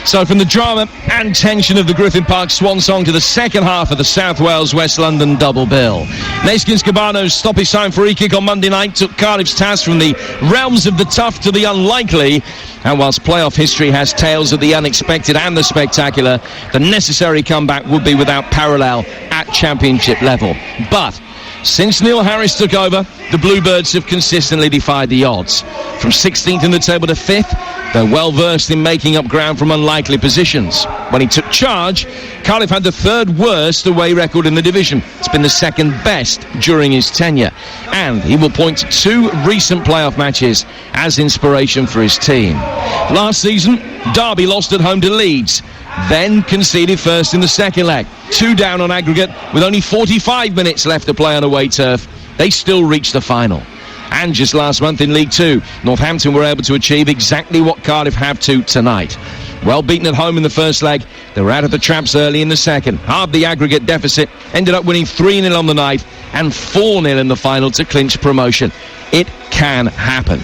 So from the drama and tension of the Griffin Park Swan Song to the second half of the South Wales-West London double bill. Neeskens Cabano's stoppage time free kick on Monday night took Cardiff's task from the realms of the tough to the unlikely. And whilst playoff history has tales of the unexpected and the spectacular, the necessary comeback would be without parallel at championship level. But since Neil Harris took over, the Bluebirds have consistently defied the odds. From 16th in the table to 5th, they're well versed in making up ground from unlikely positions. When he took charge, Cardiff had the third worst away record in the division. It's been the second best during his tenure. And he will point to 2 recent playoff matches as inspiration for his team. Last season, Derby lost at home to Leeds, then conceded first in the second leg. 2 down on aggregate with only 45 minutes left to play on away turf. They still reached the final. And just last month in League 2, Northampton were able to achieve exactly what Cardiff have to tonight. Well beaten at home in the first leg, they were out of the traps early in the second. Halved the aggregate deficit, ended up winning 3-0 on the night and 4-0 in the final to clinch promotion. It can happen.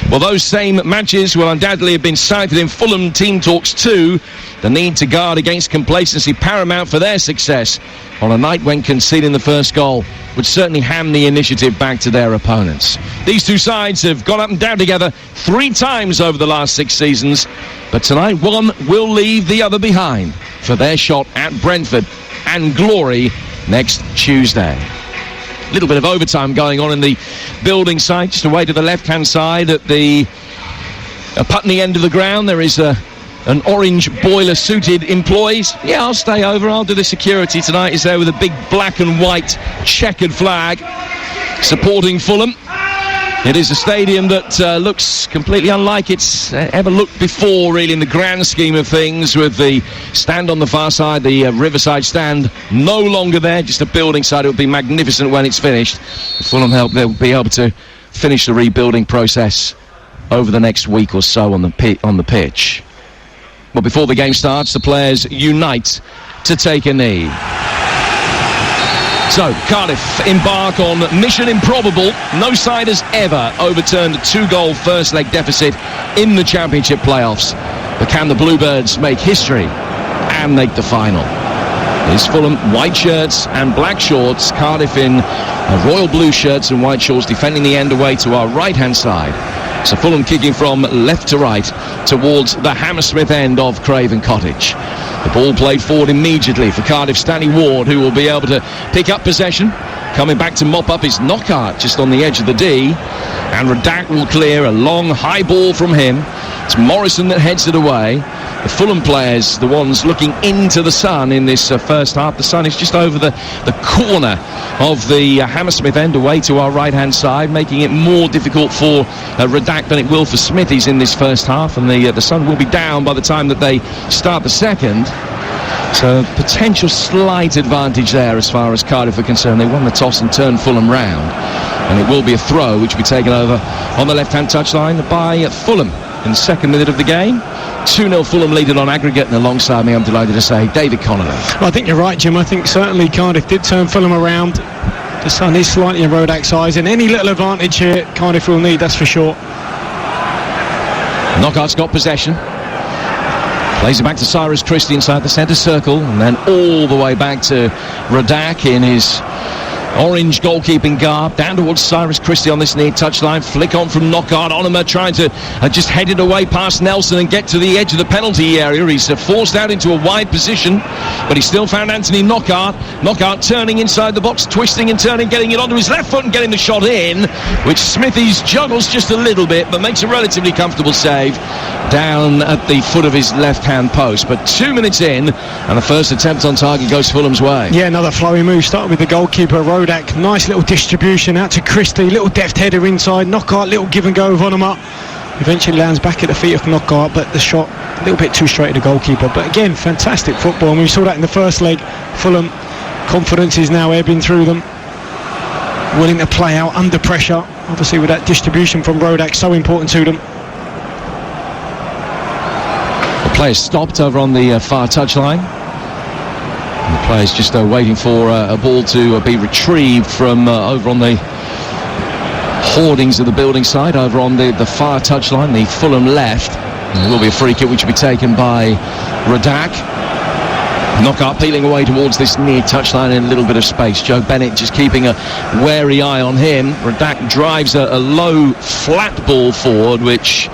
Well, those same matches will undoubtedly have been cited in Fulham team talks too. The need to guard against complacency paramount for their success on a night when conceding the first goal would certainly hand the initiative back to their opponents. These two sides have gone up and down together 3 times over the last 6 seasons, but tonight one will leave the other behind for their shot at Brentford and glory next Tuesday. A little bit of overtime going on in the building site, just away to the left-hand side at the Putney end of the ground. There is an orange boiler-suited employees. Yeah, I'll stay over. I'll do the security tonight. Is there with a big black and white checkered flag supporting Fulham. It is a stadium that looks completely unlike it's ever looked before, really, in the grand scheme of things, with the stand on the far side, the Riverside stand no longer there, just a building site. It will be magnificent when it's finished. Fulham they'll be able to finish the rebuilding process over the next week or so on the pitch. But before the game starts, the players unite to take a knee. So, Cardiff embark on mission improbable. No side has ever overturned a 2-goal first-leg deficit in the Championship playoffs. But can the Bluebirds make history and make the final? It's Fulham, white shirts and black shorts. Cardiff in royal blue shirts and white shorts, defending the end away to our right-hand side. So Fulham kicking from left to right towards the Hammersmith end of Craven Cottage. The ball played forward immediately for Cardiff Stanley Ward, who will be able to pick up possession. Coming back to mop up is Knockaert just on the edge of the D. And Radak will clear a long high ball from him. It's Morrison that heads it away. The Fulham players, the ones looking into the sun in this first half. The sun is just over the corner of the Hammersmith end away to our right-hand side, making it more difficult for Radak than it will for Smithies in this first half. And the sun will be down by the time that they start the second. So potential slight advantage there as far as Cardiff are concerned. They won the toss and turned Fulham round. And it will be a throw which will be taken over on the left-hand touchline by Fulham in the second minute of the game. 2-0 Fulham leading on aggregate, and alongside me, I'm delighted to say, David Connolly. Well, I think you're right, Jim. I think certainly Cardiff did turn Fulham around. The sun is slightly in Rodak's eyes, and any little advantage here Cardiff will need, that's for sure. Knockaert's got possession. Plays it back to Cyrus Christie inside the centre circle, and then all the way back to Radak in his orange goalkeeping garb, down towards Cyrus Christie on this near touchline. Flick on from Knockaert. Onomer trying to just head it away past Nelson and get to the edge of the penalty area. He's forced out into a wide position, but he still found Anthony Knockaert. Knockaert turning inside the box, twisting and turning, getting it onto his left foot and getting the shot in, which Smithies juggles just a little bit, but makes a relatively comfortable save down at the foot of his left-hand post. But 2 minutes in, and the first attempt on target goes Fulham's way. Yeah, another flowing move, starting with the goalkeeper, Rodak. Nice little distribution out to Christie, little deft header inside. Knockaert, little give and go of Onomer. Eventually lands back at the feet of Knockaert, but the shot a little bit too straight to the goalkeeper. But again, fantastic football, and we saw that in the first leg. Fulham, confidence is now ebbing through them, willing to play out under pressure. Obviously with that distribution from Rodak, so important to them. The players stopped over on the far touchline. And the players just waiting for a ball to be retrieved from over on the hoardings of the building site, over on the far touchline, the Fulham left. There will be a free kick which will be taken by Radak. Knockaert peeling away towards this near touchline in a little bit of space. Joe Bennett just keeping a wary eye on him. Radak drives a low, flat ball forward, which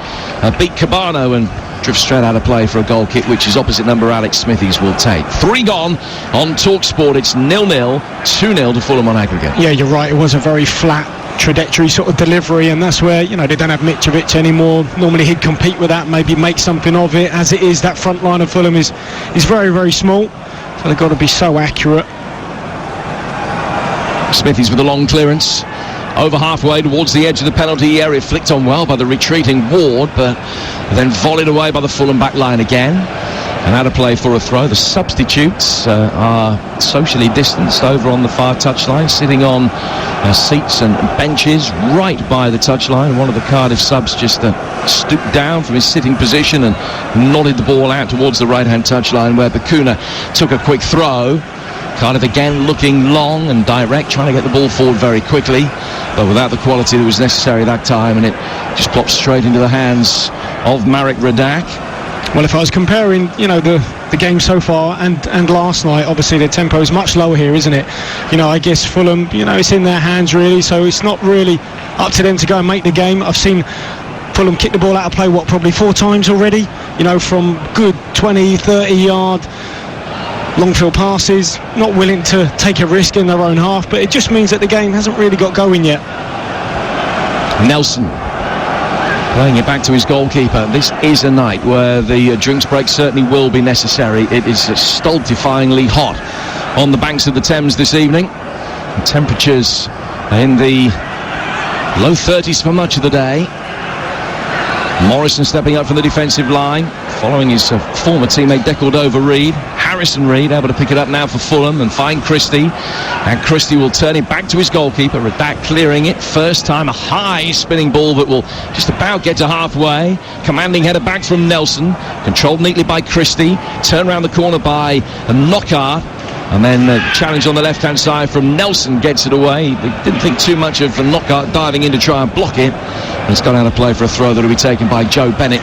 beat Cabano and drifts straight out of play for a goal kick, which is opposite number Alex Smithies will take. 3 gone on TalkSport. It's 0-0, 2-0 to Fulham on aggregate. Yeah, you're right. It was a very flat trajectory sort of delivery, and that's where, you know, they don't have Mitrovic anymore. Normally he'd compete with that, maybe make something of it. As it is, that front line of Fulham is very, very small, so they've got to be so accurate. Smithies with a long clearance over halfway towards the edge of the penalty area, flicked on well by the retreating Ward, but then volleyed away by the Fulham back line again. And out of play for a throw. The substitutes are socially distanced over on the far touchline, sitting on seats and benches right by the touchline. One of the Cardiff subs just stooped down from his sitting position and nodded the ball out towards the right-hand touchline, where Bakuna took a quick throw. Cardiff again looking long and direct, trying to get the ball forward very quickly, but without the quality that was necessary that time, and it just plopped straight into the hands of Marek Radak. Well, if I was comparing, you know, the game so far and last night, obviously the tempo is much lower here, isn't it? You know, I guess Fulham, you know, it's in their hands really, so it's not really up to them to go and make the game. I've seen Fulham kick the ball out of play, probably 4 times already, you know, from good 20, 30-yard long field passes, not willing to take a risk in their own half, but it just means that the game hasn't really got going yet. Nelson playing it back to his goalkeeper. This is a night where the drinks break certainly will be necessary. It is stultifyingly hot on the banks of the Thames this evening. The temperatures in the low 30s for much of the day. Morrison stepping up from the defensive line, following his former teammate De Cordova-Reid. Harrison Reid able to pick it up now for Fulham and find Christie, and Christie will turn it back to his goalkeeper. Radak clearing it, first time a high spinning ball that will just about get to halfway. Commanding header back from Nelson, controlled neatly by Christie, turned around the corner by Knockaert, and then the challenge on the left hand side from Nelson gets it away. They didn't think too much of Knockaert diving in to try and block it, and it's gone out of play for a throw that will be taken by Joe Bennett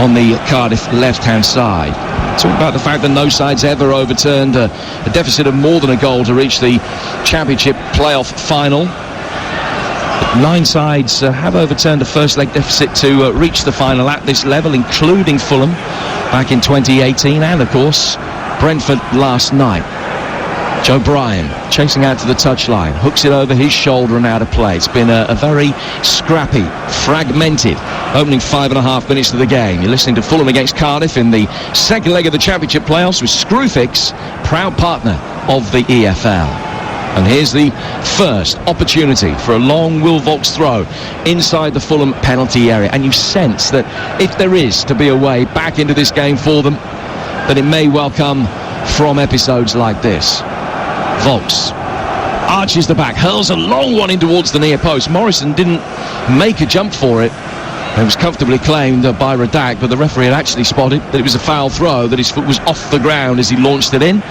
on the Cardiff left hand side. Talk about the fact that no side's ever overturned a deficit of more than a goal to reach the Championship playoff final. But 9 sides have overturned a first leg deficit to reach the final at this level, including Fulham back in 2018 and, of course, Brentford last night. Joe Bryan chasing out to the touchline, hooks it over his shoulder and out of play. It's been a very scrappy, fragmented opening 5.5 minutes of the game. You're listening to Fulham against Cardiff in the second leg of the Championship playoffs with Screwfix, proud partner of the EFL. And here's the first opportunity for a long Will Vaulks throw inside the Fulham penalty area. And you sense that if there is to be a way back into this game for them, that it may well come from episodes like this. Vaulks arches the back, hurls a long one in towards the near post. Morrison didn't make a jump for it. It was comfortably claimed by Radak, but the referee had actually spotted that it was a foul throw, that his foot was off the ground as he launched it in.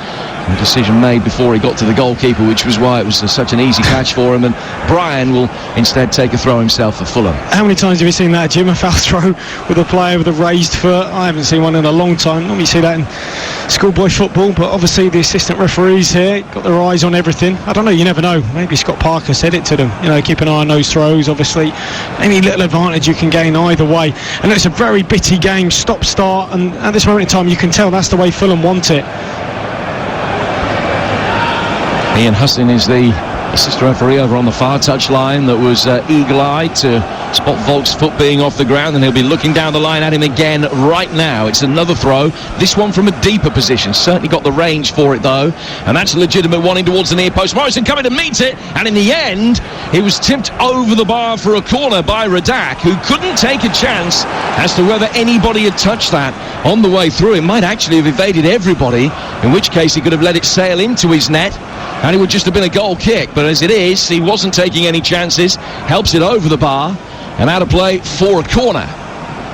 A decision made before he got to the goalkeeper, which was why it was such an easy catch for him, and Bryan will instead take a throw himself for Fulham. How many times have you seen that, Jim? A foul throw with a player with a raised foot? I haven't seen one in a long time. Normally you see that in schoolboy football, but obviously the assistant referees here got their eyes on everything. I don't know, you never know. Maybe Scott Parker said it to them. You know, keep an eye on those throws. Obviously, any little advantage you can gain either way. And it's a very bitty game, stop-start, and at this moment in time you can tell that's the way Fulham want it. Ian Hussin is the assistant referee over on the far touchline that was eagle-eyed to spot Vaulks' foot being off the ground, and he'll be looking down the line at him again right now. It's another throw, this one from a deeper position. Certainly got the range for it though, and that's a legitimate one in towards the near post. Morrison coming to meet it, and in the end he was tipped over the bar for a corner by Radak, who couldn't take a chance as to whether anybody had touched that on the way through. It might actually have evaded everybody, in which case he could have let it sail into his net and it would just have been a goal kick. But as it is, he wasn't taking any chances, helps it over the bar and out of play for a corner.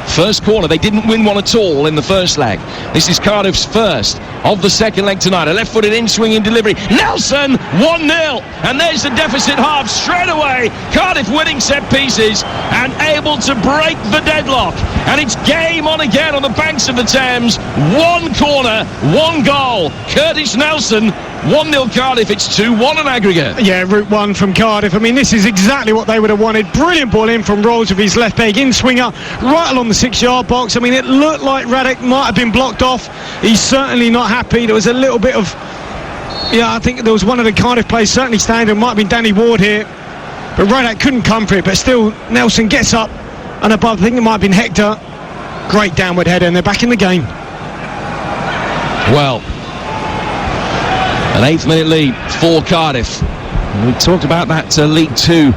First corner, they didn't win one at all in the first leg. This is Cardiff's first of the second leg tonight. A left-footed in-swinging delivery. Nelson, 1-0. And there's the deficit half straight away. Cardiff winning set pieces and able to break the deadlock. And it's game on again on the banks of the Thames. One corner, one goal. Curtis Nelson, 1-0 Cardiff. It's 2-1 on aggregate. Yeah, route one from Cardiff. I mean, this is exactly what they would have wanted. Brilliant ball in from Rolls with his left leg in-swinger right along the 6-yard box. I mean, it looked like Radek might have been blocked off. He's certainly not happy. There was a little bit of, I think there was one of the Cardiff players certainly standing. It might have been Danny Ward here, but Radek couldn't come for it. But still, Nelson gets up and above. I think it might have been Hector. Great downward header, and they're back in the game. Well, an 8th minute lead for Cardiff. We talked about that League Two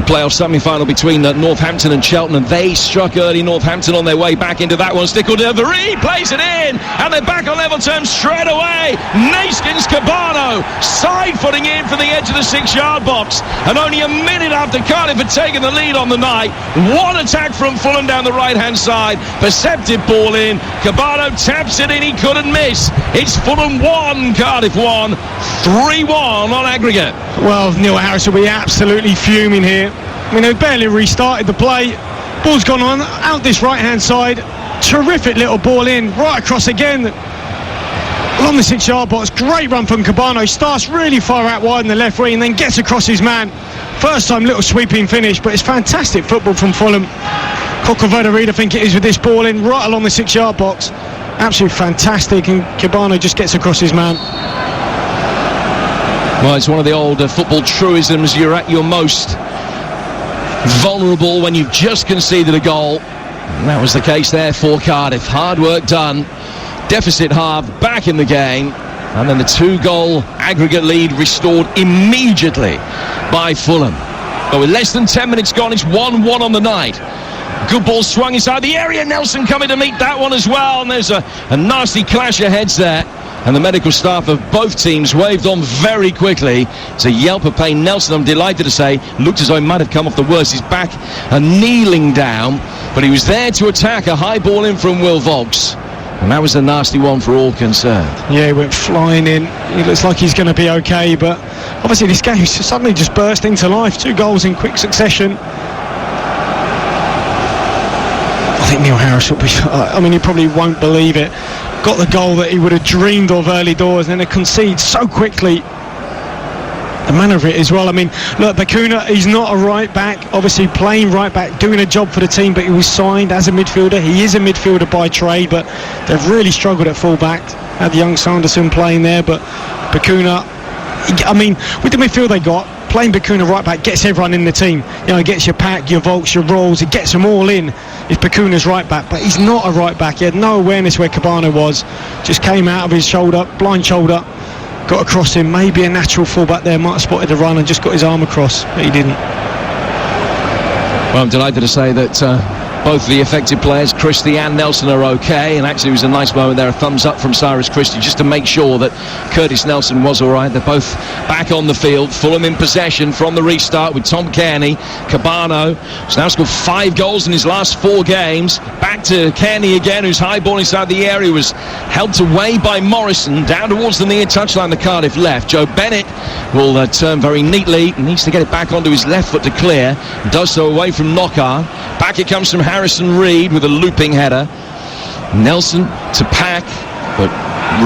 playoff semi-final between Northampton and Cheltenham. They struck early. Northampton on their way back into that one. Stickled-Every plays it in, and they're back on level terms straight away. Naskins Cabano side-footing in for the edge of the 6-yard box, and only a minute after Cardiff had taken the lead on the night, one attack from Fulham down the right-hand side. Perceptive ball in. Cabano taps it in. He couldn't miss. It's Fulham 1, Cardiff 1, 3-1 on aggregate. Well, Neil Harris will be absolutely fuming here. I mean, they barely restarted the play. Ball's gone on out this right-hand side. Terrific little ball in, right across again along the 6-yard box. Great run from Cabano. Starts really far out wide in the left wing and then gets across his man. First time little sweeping finish, but it's fantastic football from Fulham. Cockle-Voda-Reed, I think it is, with this ball in right along the 6-yard box. Absolutely fantastic, and Cabano just gets across his man. Well, it's one of the old football truisms. You're at your most vulnerable when you've just conceded a goal. And that was the case there for Cardiff. Hard work done. Deficit half, back in the game. And then the 2-goal aggregate lead restored immediately by Fulham. But with less than 10 minutes gone, it's 1-1 on the night. Good ball swung inside the area. Nelson coming to meet that one as well. And there's a nasty clash of heads there. And the medical staff of both teams waved on very quickly. It's a yelp of pain. Nelson, I'm delighted to say, looked as though he might have come off the worst. He's back and kneeling down, but he was there to attack a high ball in from Will Vogt. And that was a nasty one for all concerned. Yeah, he went flying in. He looks like he's going to be okay, but obviously this game suddenly just burst into life. 2 goals in quick succession. I think Neil Harris will be, I mean, he probably won't believe it. Got the goal that he would have dreamed of early doors, and then to concede so quickly. The manner of it as well. I mean, look, Bakuna, he's not a right back, obviously playing right back, doing a job for the team, but he was signed as a midfielder. He is a midfielder by trade, but they've really struggled at full back. Had young Sanderson playing there, but Bakuna, I mean, with the midfield they got, playing Bakuna right back gets everyone in the team. It gets your Pack, your Volks, your Rolls, it gets them all in if Bakuna's right back, but he's not a right back. He had no awareness where Cabano was, just came out of his shoulder, blind shoulder, got across him. Maybe a natural fullback there might have spotted the run and just got his arm across, but he didn't. Well, I'm delighted to say that both the affected players, Christie and Nelson, are okay, and actually it was a nice moment there, a thumbs up from Cyrus Christie just to make sure that Curtis Nelson was alright. They're both back on the field. Fulham in possession from the restart with Tom Kearney. Cabano has now scored 5 goals in his last 4 games. Back to Kearney again, who's high ball inside the area, was helped away by Morrison down towards the near touchline, the Cardiff left. Joe Bennett will turn very neatly, needs to get it back onto his left foot to clear, does so away from Knockaert. Back it comes from Harrison Reed with a looping header. Nelson to Pack, but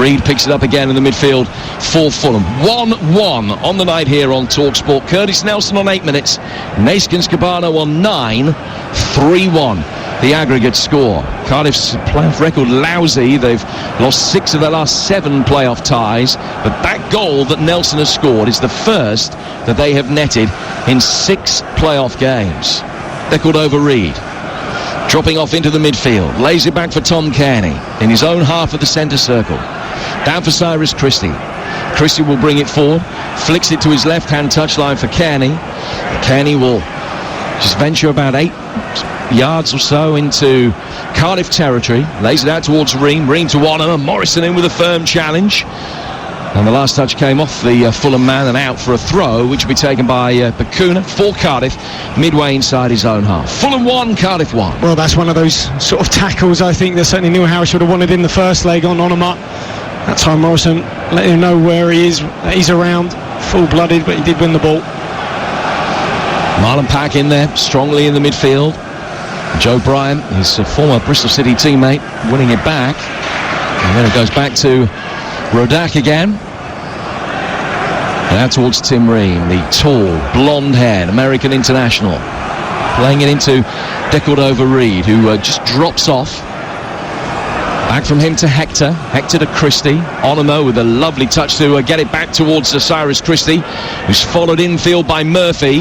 Reed picks it up again in the midfield for Fulham. 1-1 on the night here on TalkSport. Curtis Nelson on 8 minutes, Naskins Cabano on 9, 3-1 the aggregate score. Cardiff's playoff record lousy. They've lost 6 of their last 7 playoff ties, but that goal that Nelson has scored is the first that they have netted in 6 playoff games. They're called over Reed. Dropping off into the midfield, lays it back for Tom Kearney in his own half of the centre circle. Down for Cyrus Christie. Christie will bring it forward, flicks it to his left-hand touchline for Kearney. Kearney will just venture about 8 yards or so into Cardiff territory, lays it out towards Ream to Wanham, and Morrison in with a firm challenge. And the last touch came off the Fulham man and out for a throw, which will be taken by Bacuna for Cardiff, midway inside his own half. Fulham 1, Cardiff 1. Well, that's one of those sort of tackles I think that certainly Neil Harris would have wanted in the first leg on Onuma. That time Morrison let him know where he is, that he's around, full-blooded, but he did win the ball. Marlon Pack in there, strongly in the midfield. Joe Bryan, his former Bristol City teammate, winning it back. And then it goes back to Rodak again. And out towards Tim Ream, the tall, blonde-haired American international. Playing it into Decordova-Reid, who just drops off. Back from him to Hector. Hector to Christie. Onuma with a lovely touch to get it back towards Cyrus Christie, who's followed infield by Murphy.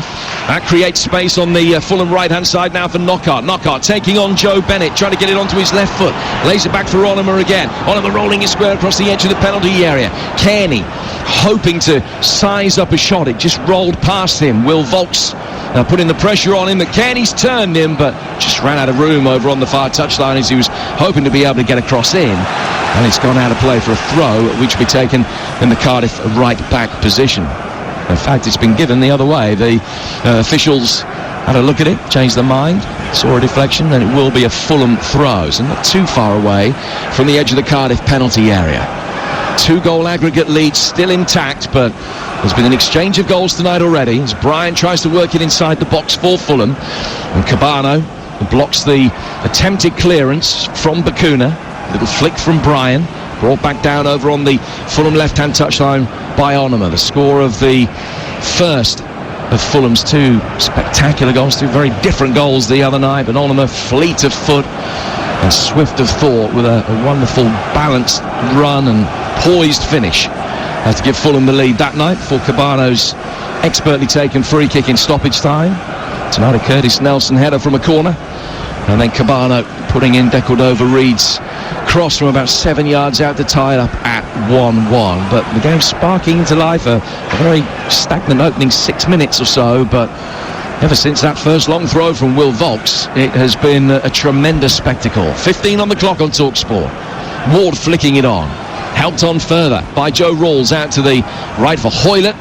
That creates space on the Fulham right-hand side now for Knockaert. Knockaert taking on Joe Bennett, trying to get it onto his left foot. Lays it back for Onuma again. Onuma rolling his square across the edge of the penalty area. Kearney hoping to size up a shot. It just rolled past him. Will Volks putting the pressure on him. Kearney's turned him, but just ran out of room over on the far touchline as he was hoping to be able to get across in. And it's gone out of play for a throw, which will be taken in the Cardiff right-back position. In fact, it's been given the other way. The officials had a look at it, changed their mind, saw a deflection, and it will be a Fulham throw. So not too far away from the edge of the Cardiff penalty area. 2-goal aggregate lead still intact, but there's been an exchange of goals tonight already as Bryan tries to work it inside the box for Fulham. And Cabano blocks the attempted clearance from Bacuna. Little flick from Bryan, brought back down over on the Fulham left-hand touchline by Onuma. The score of the first of Fulham's 2 spectacular goals, 2 very different goals the other night, but Onuma fleet of foot and swift of thought with a wonderful balanced run and poised finish to give Fulham the lead that night for Cabano's expertly taken free kick in stoppage time. Tonight a Curtis Nelson header from a corner, and then Cabano putting in Decordova-Reid's cross from about 7 yards out to tie it up at 1-1. But the game sparking into life, a very stagnant opening 6 minutes or so, but ever since that first long throw from Will Volks, it has been a tremendous spectacle. 15 on the clock on TalkSport. Ward flicking it on, helped on further by Joe Rawls out to the right for Hoylett.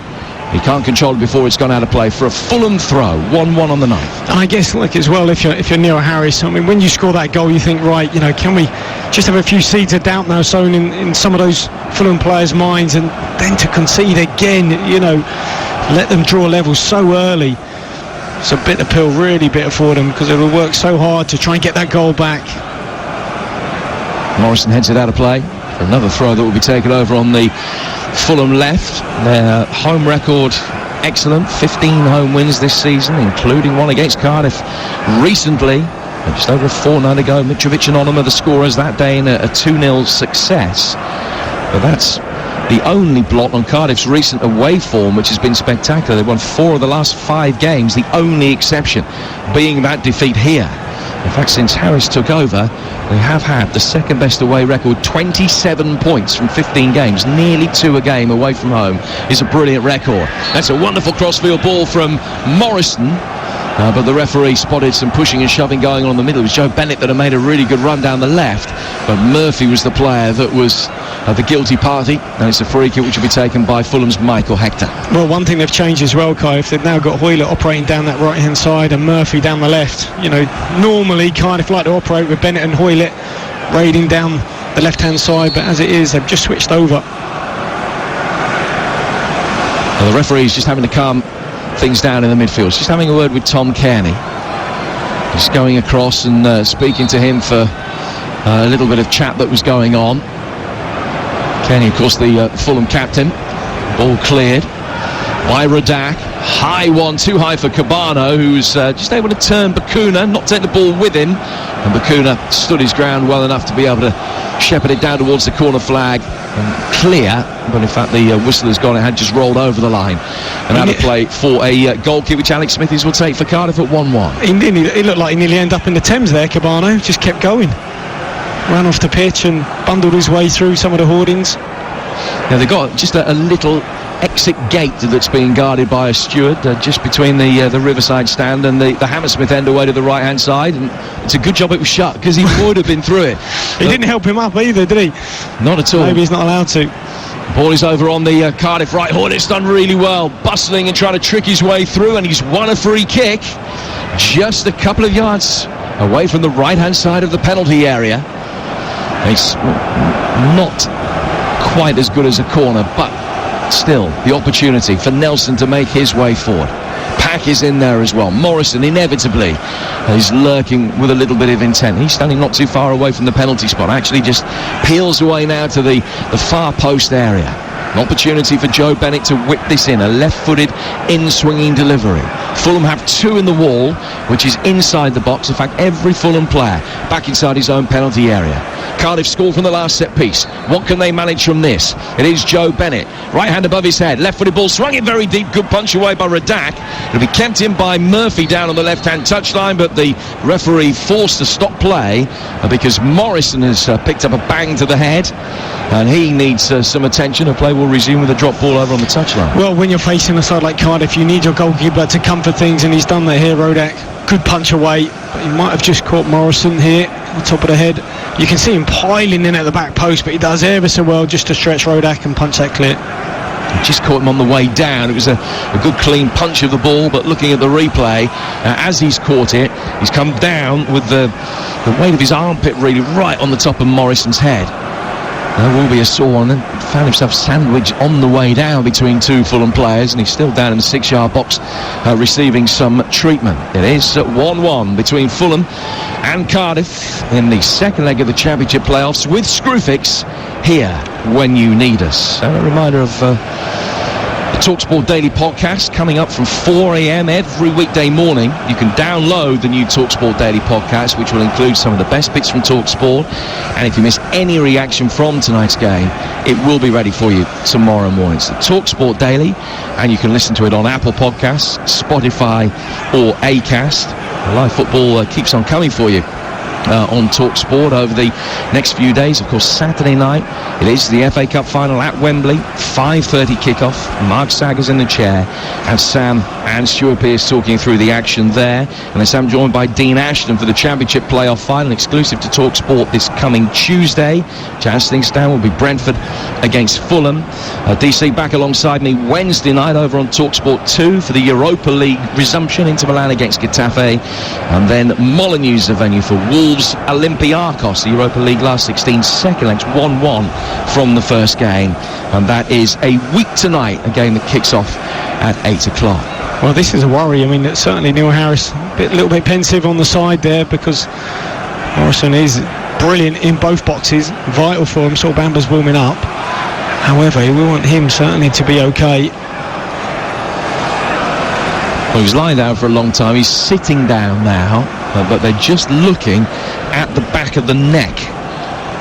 He can't control it before it's gone out of play for a Fulham throw. 1-1 on the ninth. And I guess, like, as well, if you're Neil Harris, I mean, when you score that goal, you think, right, you know, can we just have a few seeds of doubt now sown in some of those Fulham players' minds, and then to concede again, you know, let them draw levels so early. It's a bitter pill, really bitter for them, because they will work so hard to try and get that goal back. Morrison heads it out of play for another throw that will be taken over on the Fulham left. Their home record excellent, 15 home wins this season, including one against Cardiff recently, just over a fortnight ago. Mitrovic and Onuma the scorers that day in a 2-0 success. But that's the only blot on Cardiff's recent away form, which has been spectacular. They've won 4 of the last 5 games, the only exception being that defeat here. In fact, since Harris took over, they have had the second best away record, 27 points from 15 games, nearly 2 a game away from home. Is a brilliant record. That's a wonderful crossfield ball from Morrison. But the referee spotted some pushing and shoving going on in the middle. It was Joe Bennett that had made a really good run down the left, but Murphy was the player that was the guilty party, and it's a free kick which will be taken by Fulham's Michael Hector. Well, one thing they've changed as well, Kai, if they've now got Hoylett operating down that right hand side and Murphy down the left. You know, normally Cardiff like to operate with Bennett and Hoylett raiding down the left hand side, but as it is, they've just switched over. Well, the referee's just having to calm things down in the midfield. Just having a word with Tom Kearney, just going across and speaking to him for a little bit of chat that was going on. Kearney, of course, the Fulham captain. Ball cleared by Rodak. High one, too high for Cabano, who's just able to turn Bacuna, not take the ball with him, and Bacuna stood his ground well enough to be able to shepherd it down towards the corner flag and clear, but in fact the whistle has gone. It had just rolled over the line and out of play for a goal kick which Alex Smithies will take for Cardiff at 1-1. He looked like he nearly ended up in the Thames there, Cabano. Just kept going, ran off the pitch and bundled his way through some of the hoardings. Now they've got just a little exit gate that's being guarded by a steward just between the Riverside stand and the Hammersmith end away to the right hand side, and it's a good job it was shut because he would have been through it. He didn't help him up either, did he? Not at all. Maybe he's not allowed to. Ball is over on the Cardiff right. Hornet's done really well, bustling and trying to trick his way through, and he's won a free kick just a couple of yards away from the right-hand side of the penalty area. It's not quite as good as a corner, but still the opportunity for Nelson to make his way forward. Pack is in there as well. Morrison inevitably is lurking with a little bit of intent. He's standing not too far away from the penalty spot, actually just peels away now to the far post area. An opportunity for Joe Bennett to whip this in, a left-footed in-swinging delivery. Fulham have 2 in the wall, which is inside the box. In fact, every Fulham player back inside his own penalty area. Cardiff scored from the last set piece. What can they manage from this? It is Joe Bennett. Right hand above his head. Left-footed ball swung in very deep. Good punch away by Radak. It'll be kept in by Murphy down on the left-hand touchline, but the referee forced to stop play because Morrison has picked up a bang to the head, and he needs some attention. The play will resume with a drop ball over on the touchline. Well, when you're facing a side like Cardiff, you need your goalkeeper to come for things, and he's done that here, Rodak. Good punch away, but he might have just caught Morrison here on top of the head. You can see him piling in at the back post, but he does ever so well just to stretch Rodak and punch that clear. He just caught him on the way down. It was a good clean punch of the ball, but looking at the replay, as he's caught it, he's come down with the weight of his armpit really right on the top of Morrison's head. There will be a sore, and then found himself sandwiched on the way down between 2 Fulham players, and he's still down in the 6-yard box receiving some treatment. It is 1-1 between Fulham and Cardiff in the second leg of the Championship playoffs with Screwfix here when you need us. And a reminder of the TalkSport Daily podcast coming up from 4 a.m. every weekday morning. You can download the new TalkSport Daily podcast, which will include some of the best bits from TalkSport, and if you miss any reaction from tonight's game, it will be ready for you tomorrow morning. It's the TalkSport Daily, and you can listen to it on Apple Podcasts, Spotify or Acast. Live football keeps on coming for you on TalkSport over the next few days. Of course, Saturday night it is the FA Cup final at Wembley, 5:30 kickoff. Mark Saggers in the chair, and Sam and Stuart Pearce talking through the action there. And then Sam joined by Dean Ashton for the Championship playoff final, exclusive to TalkSport this coming Tuesday. As things stand, will be Brentford against Fulham. DC back alongside me Wednesday night over on TalkSport 2 for the Europa League resumption. Inter Milan against Getafe, and then Molineux's the venue for Wolves Olympiacos, the Europa League last 16 second legs, 1-1 from the first game, and that is a week tonight, a game that kicks off at 8 o'clock. Well, this is a worry. I mean, certainly Neil Harris a little bit pensive on the side there, because Morrison is brilliant in both boxes, vital for him. Saul Bamba's warming up. However, we want him certainly to be okay. Well, he was lying down for a long time. He's sitting down now, but they're just looking at the back of the neck,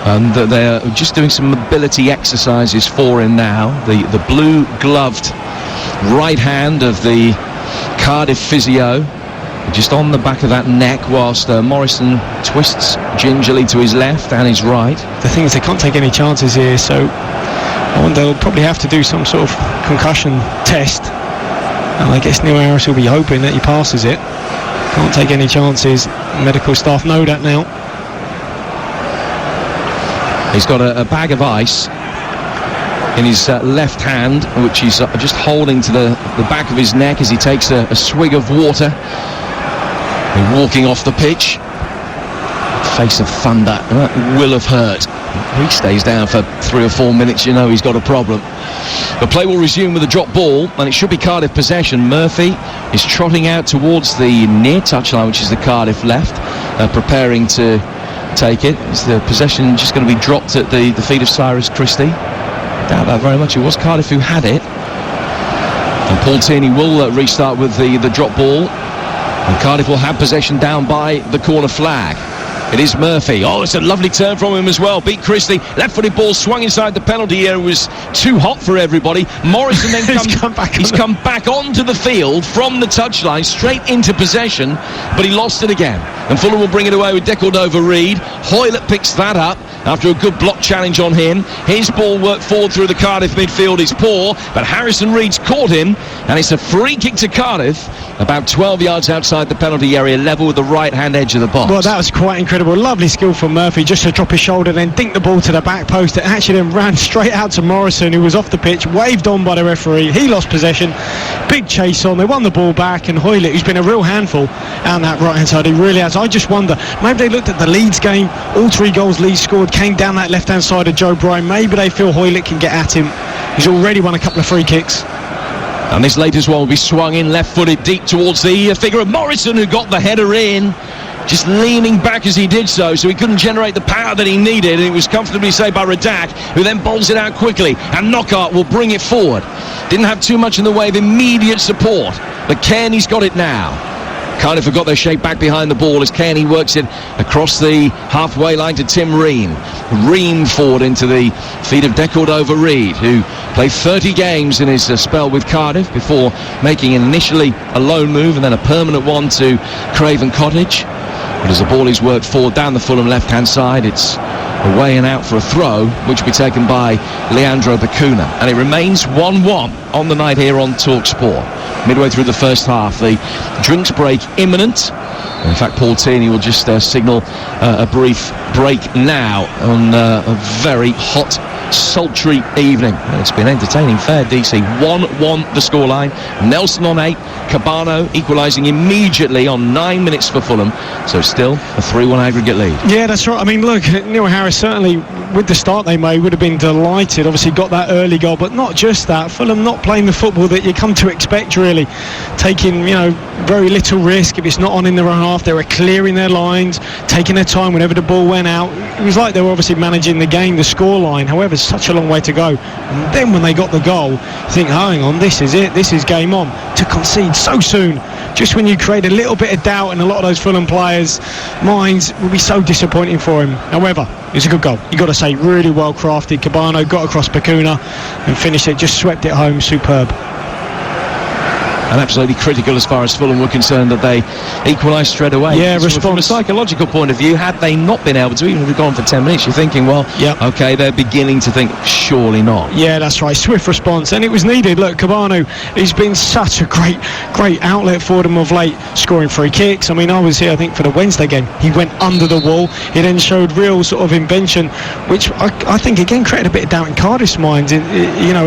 and they're just doing some mobility exercises for him now. The blue gloved right hand of the Cardiff physio just on the back of that neck, whilst Morrison twists gingerly to his left and his right. The thing is, they can't take any chances here, so I wonder they'll probably have to do some sort of concussion test, and I guess Neil Harris will be hoping that he passes it. Can't take any chances. Medical staff know that now. He's got a bag of ice in his left hand, which he's just holding to the back of his neck as he takes a swig of water. And walking off the pitch. Face of thunder. That will have hurt. He stays down for 3 or 4 minutes, you know he's got a problem. The play will resume with a drop ball, and it should be Cardiff possession. Murphy is trotting out towards the near touchline, which is the Cardiff left, preparing to take it. Is the possession just going to be dropped at the feet of Cyrus Christie? Doubt that very much. It was Cardiff who had it. And Paul Tierney will restart with the drop ball, and Cardiff will have possession down by the corner flag. It is Murphy. Oh, it's a lovely turn from him as well. Beat Christie. Left-footed ball swung inside the penalty area. It was too hot for everybody. Morrison then he's come back onto the field from the touchline, straight into possession, but he lost it again. And Fulham will bring it away with Decordova-Reid. Hoylett picks that up after a good block challenge on him. His ball worked forward through the Cardiff midfield is poor, but Harrison Reed's caught him, and it's a free kick to Cardiff, about 12 yards outside the penalty area, level with the right-hand edge of the box. Well, that was quite incredible. incredible. Lovely skill from Murphy just to drop his shoulder, then dink the ball to the back post. It actually then ran straight out to Morrison, who was off the pitch, waved on by the referee. He lost possession. Big chase on. They won the ball back, and Hoylett, who's been a real handful on that right-hand side, he really has. I just wonder, maybe they looked at the Leeds game. All 3 goals Leeds scored came down that left-hand side of Joe Bryan. Maybe they feel Hoylett can get at him. He's already won a couple of free kicks. And this latest one will be swung in left-footed deep towards the figure of Morrison, who got the header in, just leaning back as he did so he couldn't generate the power that he needed, and it was comfortably saved by Radak, who then bowls it out quickly, and Knockaert will bring it forward. Didn't have too much in the way of immediate support, but Kearney's got it now. Kind of forgot their shape back behind the ball as Kearney works it across the halfway line to Tim Ream. Ream forward into the feet of Decordova-Reid, who played 30 games in his spell with Cardiff before making initially a loan move and then a permanent one to Craven Cottage. But as the ball is worked forward down the Fulham left-hand side, it's away and out for a throw, which will be taken by Leandro Bacuna. And it remains 1-1 on the night here on TalkSport. Midway through the first half, the drinks break imminent. In fact, Paul Tierney will just signal a brief break now on a very hot, sultry evening. It's been entertaining, fair DC. 1-1 the scoreline. Nelson on 8, Cabano equalising immediately on 9 minutes for Fulham, so still a 3-1 aggregate lead. Yeah, that's right. I mean, look, Neil Harris certainly, with the start they made, would have been delighted. Obviously got that early goal, but not just that. Fulham not playing the football that you come to expect, really. Taking, very little risk. If it's not on in their own half, they were clearing their lines, taking their time whenever the ball went out. It was like they were obviously managing the game, the scoreline. However, such a long way to go. And then when they got the goal, you think, oh, hang on, this is it. This is game on. To concede so soon, just when you create a little bit of doubt in a lot of those Fulham players' minds, will be so disappointing for him. However, it's a good goal. You've got to say, really well crafted. Cabano got across Bacuna and finished it, just swept it home. Superb. And absolutely critical as far as Fulham were concerned that they equalised straight away. Yeah, from a psychological point of view, had they not been able to, even if they'd gone for 10 minutes, you're thinking, okay, they're beginning to think, surely not. Yeah, that's right. Swift response, and it was needed. Look, Cabano, he's been such a great outlet for them of late, scoring free kicks. I mean, I was here, I think, for the Wednesday game. He went under the wall. He then showed real sort of invention, which I think, again, created a bit of doubt in Cardiff's minds. In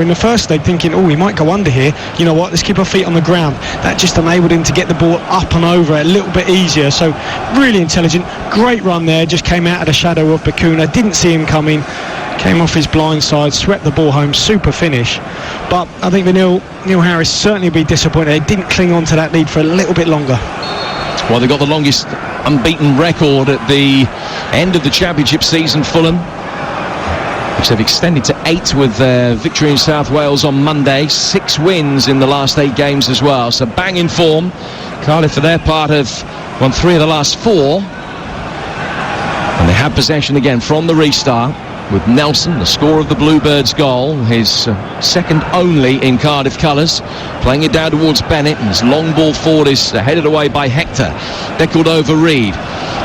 the first leg, thinking, he might go under here. You know what, let's keep our feet on the ground. That just enabled him to get the ball up and over a little bit easier. So really intelligent, great run there. Just came out of the shadow of Bacuna, didn't see him coming, came off his blind side, swept the ball home. Super finish. But I think Neil Harris certainly be disappointed they didn't cling on to that lead for a little bit longer. Well, they got the longest unbeaten record at the end of the Championship season, Fulham, which they've extended to 8 with their victory in South Wales on Monday. 6 wins in the last 8 games as well, so bang in form. Cardiff, for their part, have won 3 of the last 4, and they have possession again from the restart, with Nelson, the scorer of the Bluebirds' goal, his second only in Cardiff colours, playing it down towards Bennett, and his long ball forward is headed away by Hector. Decordova-Reid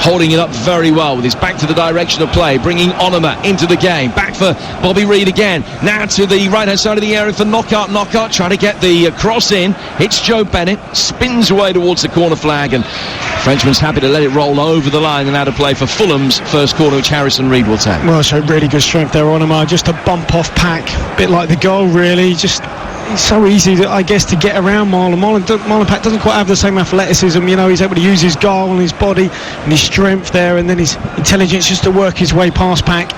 holding it up very well with his back to the direction of play, bringing Onoma into the game. Back for Bobby Reid again. Now to the right-hand side of the area for Knockaert. Knockaert trying to get the cross in. Hits Joe Bennett, spins away towards the corner flag, and Frenchman's happy to let it roll over the line and out of play for Fulham's first corner, which Harrison Reid will take. Well, so really good strength there, Onoma. Just a bump off Pack, a bit like the goal, really. Just it's so easy, to get around Marlon Pack doesn't quite have the same athleticism. He's able to use his goal and his body and his strength there, and then his intelligence just to work his way past Pack.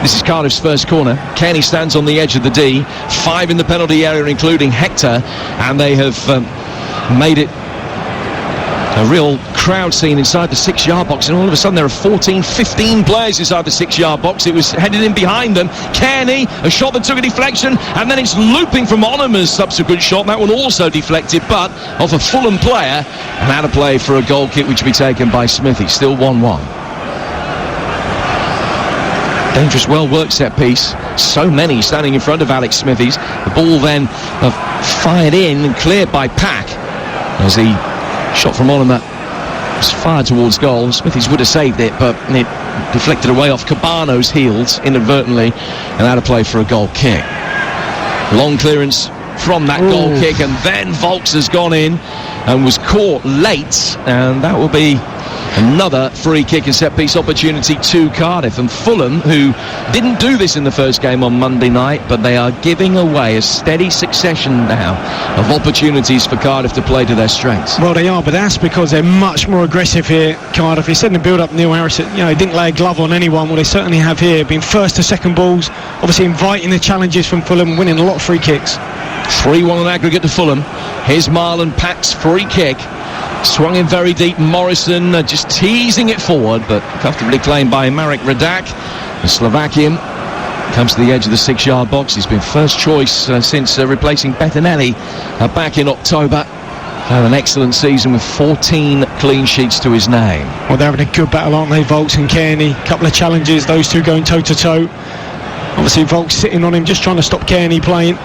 This is Cardiff's first corner. Kenny stands on the edge of the D. 5 in the penalty area, including Hector, and they have made it a real crowd scene inside the 6-yard box, and all of a sudden there are 14-15 players inside the 6-yard box. It was headed in behind them. Kearney, a shot that took a deflection, and then it's looping from Onoma's subsequent shot. That one also deflected, but off a Fulham player, and out of play for a goal kick, which will be taken by Smithy. Still 1-1. Dangerous, well-worked set piece. So many standing in front of Alex Smithies. The ball then fired in and cleared by Pack as he shot from Onoma was fired towards goal. Smithies would have saved it, but it deflected away off Cabano's heels inadvertently and out of play for a goal kick. Long clearance from that goal kick, and then Volks has gone in and was caught late, and that will be Another free kick and set-piece opportunity to Cardiff. And Fulham, who didn't do this in the first game on Monday night, but they are giving away a steady succession now of opportunities for Cardiff to play to their strengths. Well, they are, but that's because they're much more aggressive here, Cardiff. You said in the build-up, Neil Harris, he didn't lay a glove on anyone. Well, they certainly have here, been first to second balls, obviously inviting the challenges from Fulham, winning a lot of free kicks. 3-1 on aggregate to Fulham. Here's Marlon Pack's free kick. Swung in very deep. Morrison just teasing it forward, but comfortably claimed by Marek Radak. The Slovakian comes to the edge of the 6-yard box. He's been first choice since replacing Bettinelli back in October. Had an excellent season with 14 clean sheets to his name. Well, they're having a good battle, aren't they, Volks and Kearney? A couple of challenges, those two going toe-to-toe. Obviously, Volks sitting on him, just trying to stop Kearney playing.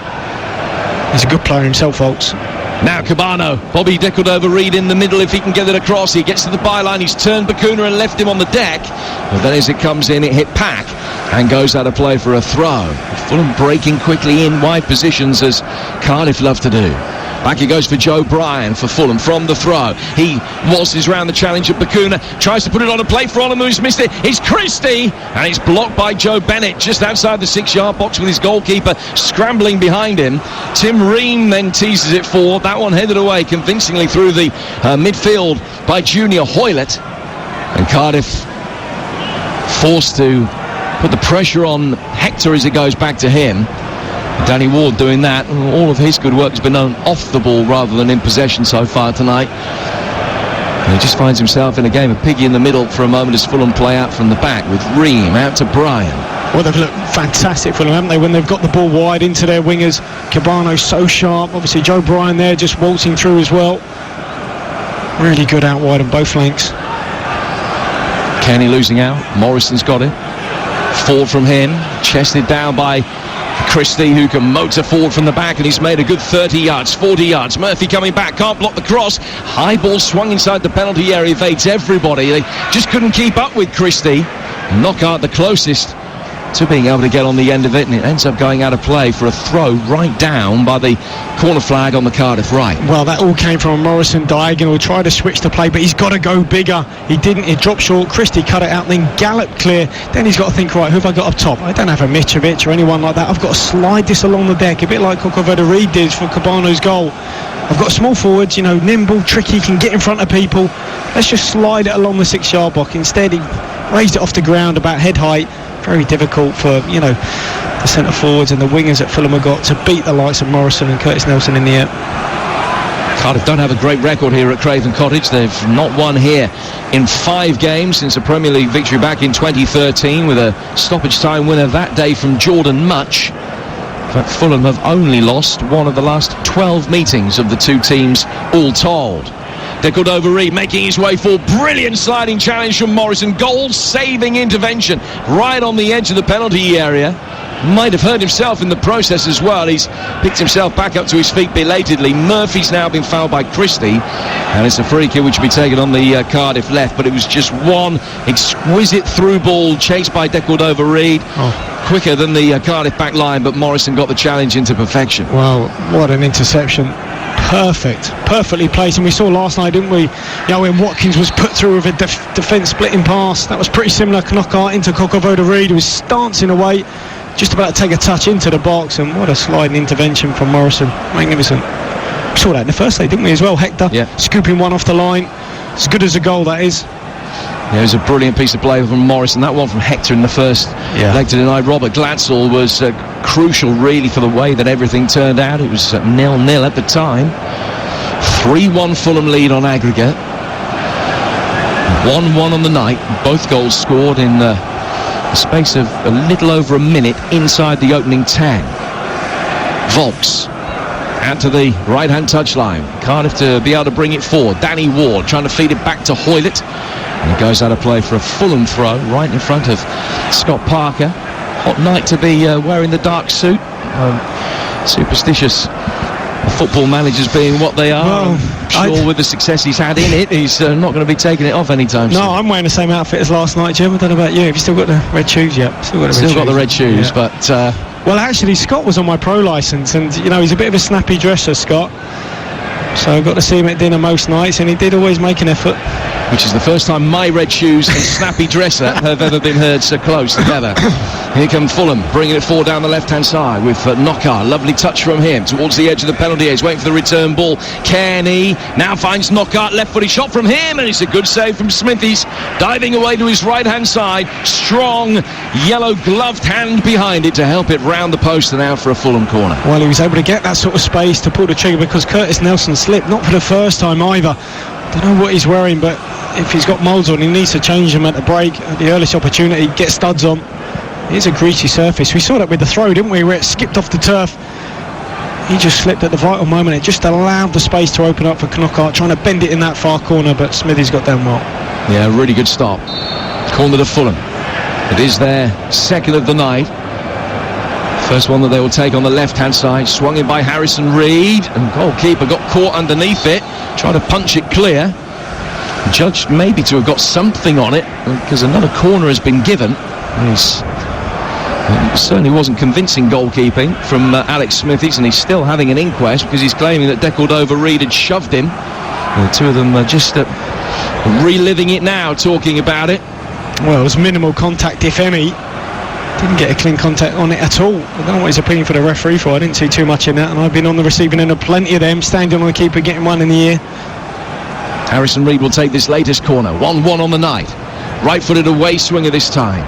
He's a good player himself, Volks. Now Cabano, Bobby Decordova-Reid in the middle if he can get it across. He gets to the byline, he's turned Bacuna and left him on the deck. But then as it comes in, it hit Pack and goes out of play for a throw. Fulham breaking quickly in wide positions as Cardiff love to do. Back he goes for Joe Bryan for Fulham from the throw. He waltzes round the challenge of Bacuna, tries to put it on a plate for Onum, who's missed it. It's Christie, and it's blocked by Joe Bennett just outside the 6-yard box with his goalkeeper scrambling behind him. Tim Ream then teases it forward. That one headed away convincingly through the midfield by Junior Hoylett. And Cardiff forced to put the pressure on Hector as it goes back to him. Danny Ward doing that. All of his good work has been done off the ball rather than in possession so far tonight. And he just finds himself in a game of piggy in the middle for a moment as Fulham play out from the back with Ream out to Bryan. Well, they've looked fantastic for them, haven't they, when they've got the ball wide into their wingers. Cabano's so sharp. Obviously, Joe Bryan there just waltzing through as well. Really good out wide on both flanks. Kenny losing out. Morrison's got it. Forward from him. Chested down by Christie, who can motor forward from the back, and he's made a good 30 yards, 40 yards. Murphy coming back, can't block the cross. High ball swung inside the penalty area, evades everybody. They just couldn't keep up with Christie. Knockaert the closest to being able to get on the end of it, and it ends up going out of play for a throw right down by the corner flag on the Cardiff right. Well, that all came from Morrison diagonal, tried to switch the play, but he's got to go bigger. He didn't, he dropped short. Christie cut it out, then galloped clear. Then he's got to think, right, who have I got up top? I don't have a Mitrovic or anyone like that. I've got to slide this along the deck, a bit like Decordova-Reid did for Cabano's goal. I've got small forwards, nimble, tricky, can get in front of people. Let's just slide it along the 6-yard box. Instead, he raised it off the ground about head height. Very difficult for, the centre forwards and the wingers that Fulham have got to beat the likes of Morrison and Curtis Nelson in the air. Cardiff don't have a great record here at Craven Cottage. They've not won here in 5 games since a Premier League victory back in 2013 with a stoppage time winner that day from Jordan Much. But Fulham have only lost one of the last 12 meetings of the two teams all told. Decordova-Reid making his way forward. Brilliant sliding challenge from Morrison. Goal-saving intervention right on the edge of the penalty area. Might have hurt himself in the process as well. He's picked himself back up to his feet belatedly. Murphy's now been fouled by Christie, and it's a free kick which will be taken on the Cardiff left. But it was just one exquisite through ball chased by Decordova-Reid. Quicker than the Cardiff back line, but Morrison got the challenge into perfection. Well, what an interception. Perfectly placed. And we saw last night, didn't we, when Watkins was put through with a defence splitting pass. That was pretty similar. Knockaert into Decordova-Reid, who was stancing away, just about to take a touch into the box. And what a sliding intervention from Morrison. Magnificent. We saw that in the first leg, didn't we, as well? Hector scooping one off the line. As good as a goal, that is. Yeah, it was a brilliant piece of play from Morrison. That one from Hector in the first leg to deny Robert Glatzel was crucial, really, for the way that everything turned out. It was 0-0 at the time. 3-1 Fulham lead on aggregate. 1-1 on the night. Both goals scored in the space of a little over a minute inside the opening 10. Volks out to the right-hand touchline. Cardiff to be able to bring it forward. Danny Ward trying to feed it back to Hoylett. And it goes out of play for a Fulham throw right in front of Scott Parker. Hot night to be wearing the dark suit. Superstitious football managers being what they are. Well, I'm sure with the success he's had in it, he's not going to be taking it off anytime soon. No, I'm wearing the same outfit as last night, Jim. I don't know about you. Have you still got the red shoes yet? Still got the red shoes, but... well, actually, Scott was on my pro licence, and, he's a bit of a snappy dresser, Scott. So I've got to see him at dinner most nights, and he did always make an effort. Which is the first time my red shoes and snappy dresser have ever been heard so close together. Here come Fulham, bringing it forward down the left-hand side with Knockaert. Lovely touch from him towards the edge of the penalty area. He's waiting for the return ball. Kenny now finds Knockaert, left-footed shot from him, and it's a good save from Smithies. Diving away to his right-hand side. Strong, yellow-gloved hand behind it to help it round the post and out for a Fulham corner. Well, he was able to get that sort of space to pull the trigger because Curtis Nelson slipped, not for the first time either. Don't know what he's wearing, but if he's got moulds on, he needs to change them at the break, at the earliest opportunity, get studs on. Here's a greasy surface. We saw that with the throw, didn't we, where it skipped off the turf. He just slipped at the vital moment. It just allowed the space to open up for Knockaert, trying to bend it in that far corner, but Smithies got down well. Yeah, really good stop. Corner to Fulham. It is their second of the night. First one that they will take on the left-hand side, swung in by Harrison Reed, and goalkeeper got caught underneath it, trying to punch it clear. Judged maybe to have got something on it, because another corner has been given. It certainly wasn't convincing goalkeeping from Alex Smithies, and he's still having an inquest because he's claiming that Decordova-Reid had shoved him. The two of them are just reliving it now, talking about it. Well, it was minimal contact, if any. Didn't get a clean contact on it at all. I don't know what his opinion for the referee for. I didn't see too much in that, and I've been on the receiving end of plenty of them, standing on the keeper, getting one in the ear. Harrison Reed will take this latest corner. 1-1 on the night. Right-footed away swinger this time.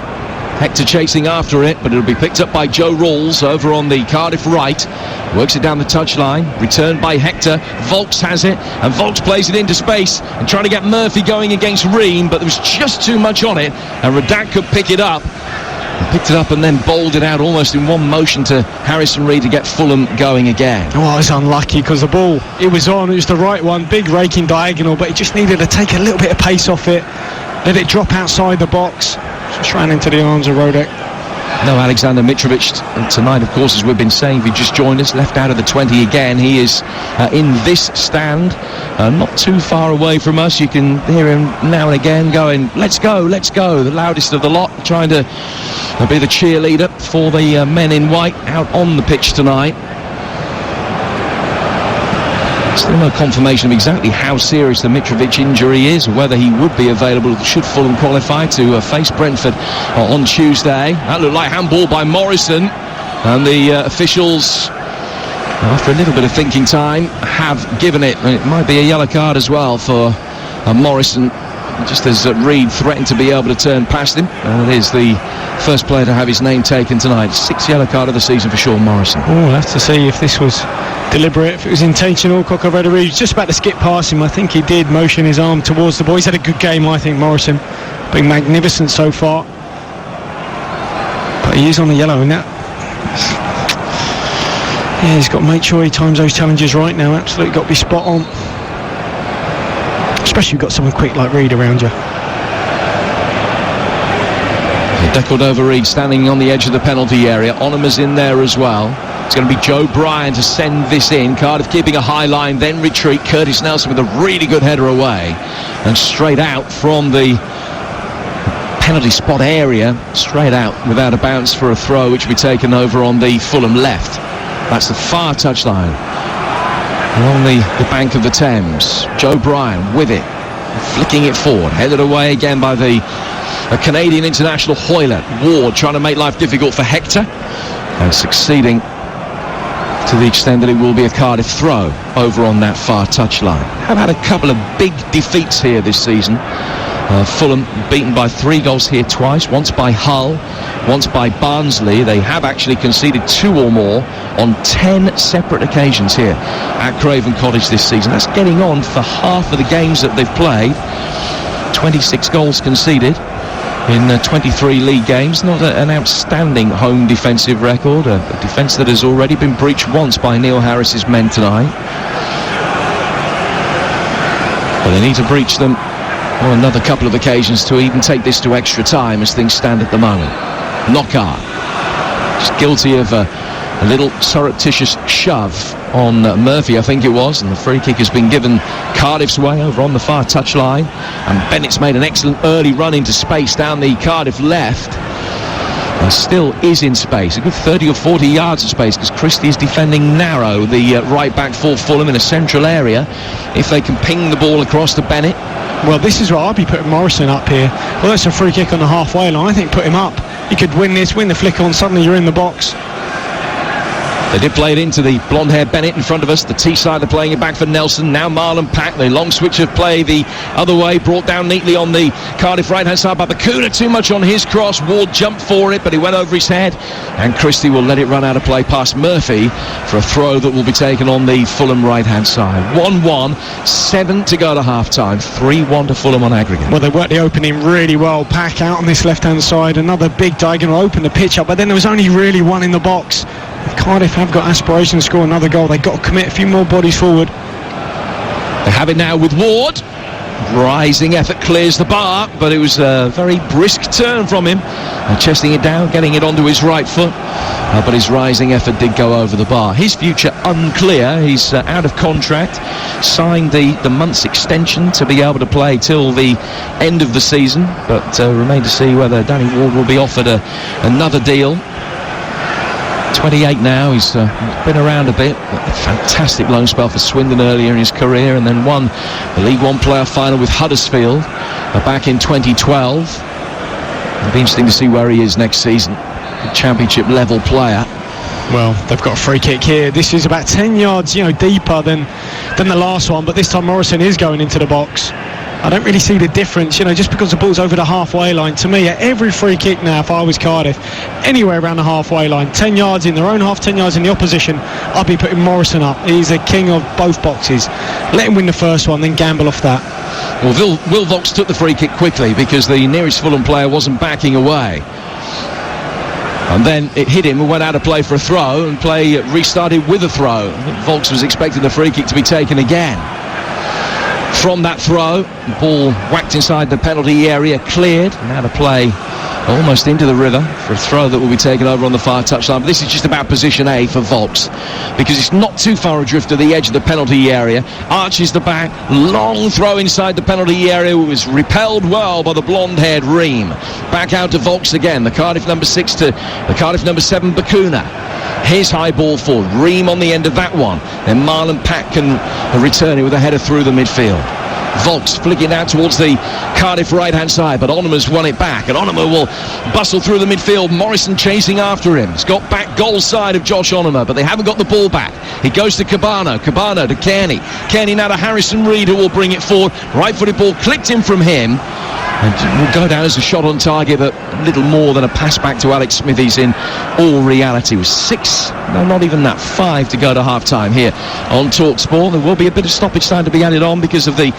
Hector chasing after it, but it'll be picked up by Joe Rawls over on the Cardiff right. Works it down the touchline. Returned by Hector. Volks has it, and Volks plays it into space and trying to get Murphy going against Ream, but there was just too much on it, and Radak could pick it up. He picked it up and then bowled it out almost in one motion to Harrison Reed to get Fulham going again. Oh, I was unlucky because the ball, it was on, it was the right one, big raking diagonal, but he just needed to take a little bit of pace off it, let it drop outside the box. Just ran into the arms of Rodek. No Alexander Mitrovic tonight, of course, as we've been saying. If you just joined us, left out of the 20 again. He is in this stand, not too far away from us. You can hear him now and again going, let's go, let's go. The loudest of the lot, trying to be the cheerleader for the men in white out on the pitch tonight. Still no confirmation of exactly how serious the Mitrovic injury is, or whether he would be available should Fulham qualify to face Brentford on Tuesday. That looked like handball by Morrison, and the officials, after a little bit of thinking time, have given it. It might be a yellow card as well for Morrison, just as Reed threatened to be able to turn past him. And it is the first player to have his name taken tonight. 6th yellow card of the season for Sean Morrison. Oh, we'll have to see if this was deliberate, if it was intentional. Decordova-Reid was just about to skip past him. I think he did motion his arm towards the ball. He's had a good game, I think, Morrison. Been magnificent so far. But he is on the yellow in that. Yeah, he's got to make sure he times those challenges right now. Absolutely got to be spot on. Especially if you've got someone quick like Reed around you. Decordova-Reid standing on the edge of the penalty area. Onema's in there as well. It's going to be Joe Bryan to send this in. Cardiff keeping a high line, then retreat. Curtis Nelson with a really good header away. And straight out from the penalty spot area. Straight out without a bounce for a throw, which will be taken over on the Fulham left. That's the far touchline. Along the bank of the Thames. Joe Bryan with it. Flicking it forward. Headed away again by the Canadian international Hoyler. Ward trying to make life difficult for Hector. And succeeding to the extent that it will be a Cardiff throw over on that far touchline. Have had a couple of big defeats here this season. Fulham beaten by 3 goals here twice, once by Hull, once by Barnsley. They have actually conceded 2 or more on 10 separate occasions here at Craven Cottage this season. That's getting on for half of the games that they've played. 26 goals conceded in 23 league games. Not an outstanding home defensive record, a defence that has already been breached once by Neil Harris's men tonight. But they need to breach them on another couple of occasions to even take this to extra time as things stand at the moment. Knockaert, just guilty of a little surreptitious shove on Murphy, I think it was, and the free kick has been given Cardiff's way over on the far touchline, and Bennett's made an excellent early run into space down the Cardiff left. And still is in space, a good 30 or 40 yards of space, because Christie is defending narrow, the right back for Fulham in a central area. If they can ping the ball across to Bennett. Well, this is where I'll be putting Morrison up here. Well, that's a free kick on the halfway line. I think put him up. He could win this, win the flick on, suddenly you're in the box. They did play it into the blonde-haired Bennett in front of us. The T-side are playing it back for Nelson. Now Marlon Pack. The long switch of play the other way. Brought down neatly on the Cardiff right-hand side by Bacuna. Too much on his cross. Ward jumped for it, but he went over his head. And Christie will let it run out of play past Murphy for a throw that will be taken on the Fulham right-hand side. 1-1. 7 to go to half-time. 3-1 to Fulham on aggregate. Well, they worked the opening really well. Pack out on this left-hand side. Another big diagonal. Opened the pitch up, but then there was only really one in the box. Cardiff have got aspirations to score another goal. They've got to commit a few more bodies forward. They have it now with Ward. Rising effort clears the bar, but it was a very brisk turn from him. Chesting it down, getting it onto his right foot. But his rising effort did go over the bar. His future unclear. He's out of contract. Signed the month's extension to be able to play till the end of the season. But remain to see whether Danny Ward will be offered another deal. 28 now, he's been around a bit. A fantastic loan spell for Swindon earlier in his career, and then won the League One playoff final with Huddersfield back in 2012. It'll be interesting to see where he is next season. A championship level player. Well, they've got a free kick here. This is about 10 yards, deeper than the last one, but this time Morrison is going into the box. I don't really see the difference, just because the ball's over the halfway line. To me, at every free kick now, if I was Cardiff, anywhere around the halfway line, 10 yards in their own half, 10 yards in the opposition, I'd be putting Morrison up. He's the king of both boxes. Let him win the first one, then gamble off that. Well, Will Vox took the free kick quickly because the nearest Fulham player wasn't backing away. And then it hit him and went out of play for a throw, and play restarted with a throw. I think Vox was expecting the free kick to be taken again. From that throw, the ball whacked inside the penalty area, cleared, and out of play almost into the river for a throw that will be taken over on the far touchline. But this is just about position A for Vox, because it's not too far adrift of the edge of the penalty area. Arches the back, long throw inside the penalty area. It was repelled well by the blonde-haired Ream. Back out to Vox again, the Cardiff number 6 to the Cardiff number 7 Bacuna. His high ball forward, Ream on the end of that one. Then Marlon Pack can return it with a header through the midfield. Vox flicking out towards the Cardiff right-hand side, but Onoma's won it back, and Onoma will bustle through the midfield. Morrison chasing after him. He's got back goal side of Josh Onoma, but they haven't got the ball back. He goes to Cabano to Kearney. Kearney now to Harrison Reid, who will bring it forward. Right-footed ball clipped in from him, and will go down as a shot on target, but little more than a pass back to Alex Smithies in all reality. It was 6, no, not even that, 5 to go to half-time here on TalkSport. There will be a bit of stoppage time to be added on because of the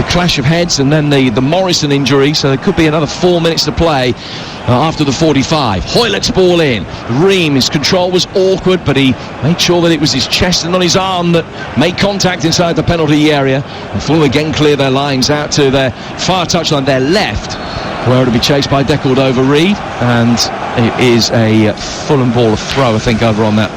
clash of heads and then the Morrison injury, so there could be another 4 minutes to play after the 45. Hoylett's ball in. Ream, his control was awkward, but he made sure that it was his chest and not his arm that made contact inside the penalty area. And Fulham again clear their lines out to their far touchline, their left, where it'll be chased by Decordova-Reid, and it is a Fulham ball, a throw, I think, over on that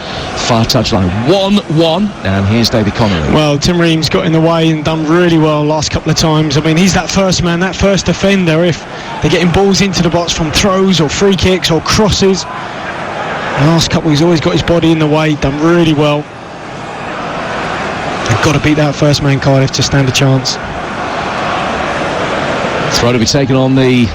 far touchline. 1-1, and here's David Connolly. Well, Tim Ream's got in the way and done really well last couple of times. I mean, he's that first man, that first defender. If they're getting balls into the box from throws or free kicks or crosses, the last couple he's always got his body in the way, done really well. They've got to beat that first man, Cardiff, to stand a chance. Throw to be taken on the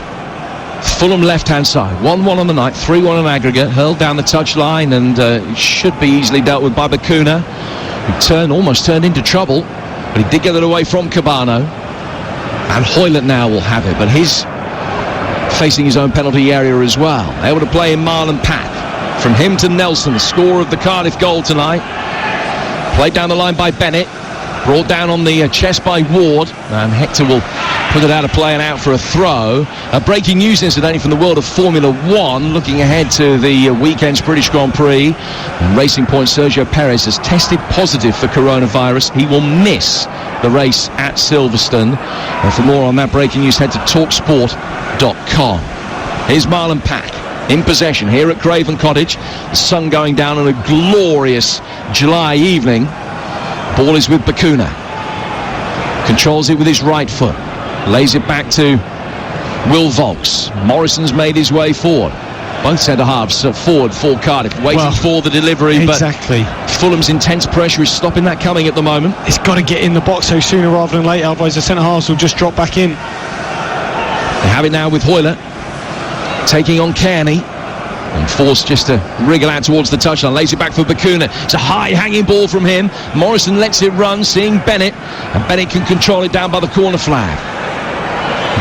Fulham left-hand side. 1-1 on the night, 3-1 on aggregate. Hurled down the touchline, and should be easily dealt with by Bacuna, who almost turned into trouble, but he did get it away from Cabano. And Hoylett now will have it, but he's facing his own penalty area as well. Able to play in Marlon Pack. From him to Nelson, the scorer of the Cardiff goal tonight. Played down the line by Bennett. Brought down on the chest by Ward, and Hector will put it out of play and out for a throw. Breaking news, incidentally, from the world of Formula One, looking ahead to the weekend's British Grand Prix. And Racing Point Sergio Perez has tested positive for coronavirus. He will miss the race at Silverstone. And for more on that breaking news, head to talksport.com. Here's Marlon Pack in possession here at Craven Cottage. The sun going down on a glorious July evening. Ball is with Bacuna. Controls it with his right foot. Lays it back to Will Vox. Morrison's made his way forward. Both centre-halves forward for Cardiff, waiting for the delivery. Exactly. But Fulham's intense pressure is stopping that coming at the moment. It's got to get in the box so sooner rather than later, otherwise the centre-halves will just drop back in. They have it now with Hoyler, taking on Kearney. And forced just to wriggle out towards the touchline. Lays it back for Bakuna. It's a high hanging ball from him. Morrison lets it run, seeing Bennett. And Bennett can control it down by the corner flag.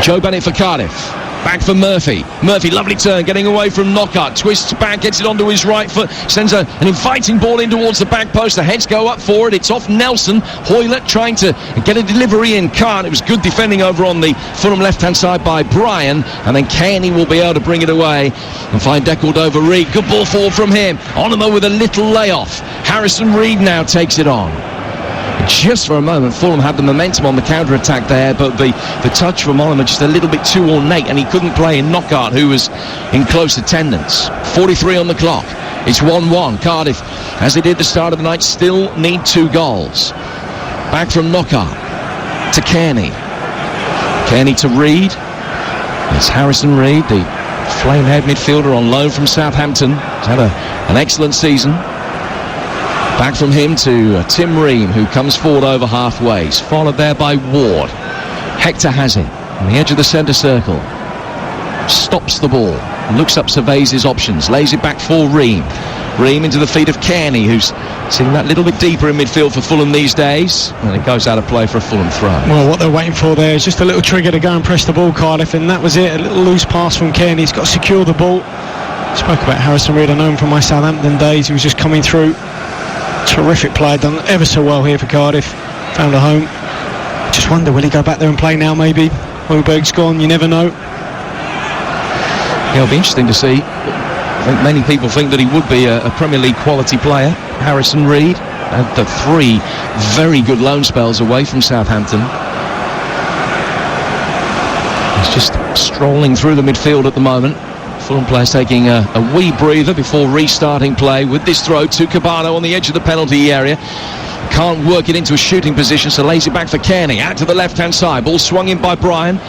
Joe Bennett for Cardiff. Back for Murphy. Murphy, lovely turn, getting away from Knockaert. Twists back, gets it onto his right foot. Sends an inviting ball in towards the back post. The heads go up for it. It's off Nelson. Hoyler trying to get a delivery in. Can't. It was good defending over on the Fulham left-hand side by Bryan. And then Kearney will be able to bring it away and find Decordova-Reid. Good ball forward from him. Onomo with a little layoff. Harrison Reed now takes it on. Just for a moment, Fulham had the momentum on the counter-attack there, but the touch from Onomo just a little bit too ornate, and he couldn't play in Knockaert, who was in close attendance. 43 on the clock. It's 1-1. Cardiff, as they did at the start of the night, still need 2 goals. Back from Knockaert to Kearney. Kearney to Reed. It's Harrison Reed, the flame-haired midfielder on loan from Southampton. He's had an excellent season. Back from him to Tim Ream, who comes forward over halfway. He's followed there by Ward. Hector has it on the edge of the centre circle. Stops the ball. Looks up, surveys his options. Lays it back for Ream. Ream into the feet of Kearney, who's sitting that little bit deeper in midfield for Fulham these days. And it goes out of play for a Fulham throw. Well, what they're waiting for there is just a little trigger to go and press the ball, Cardiff, and that was it. A little loose pass from Kearney. He's got to secure the ball. Spoke about Harrison Reed. I know him from my Southampton days. He was just coming through. Terrific player, done ever so well here for Cardiff. Found a home. Just wonder, will he go back there and play now maybe? Højbjerg's gone, you never know. It'll be interesting to see. I think many people think that he would be a Premier League quality player. Harrison Reed had the 3 very good loan spells away from Southampton. He's just strolling through the midfield at the moment. Fulham players taking a wee breather before restarting play with this throw to Cabano on the edge of the penalty area. Can't work it into a shooting position, so lays it back for Kearney. Out to the left-hand side. Ball swung in by Bryan.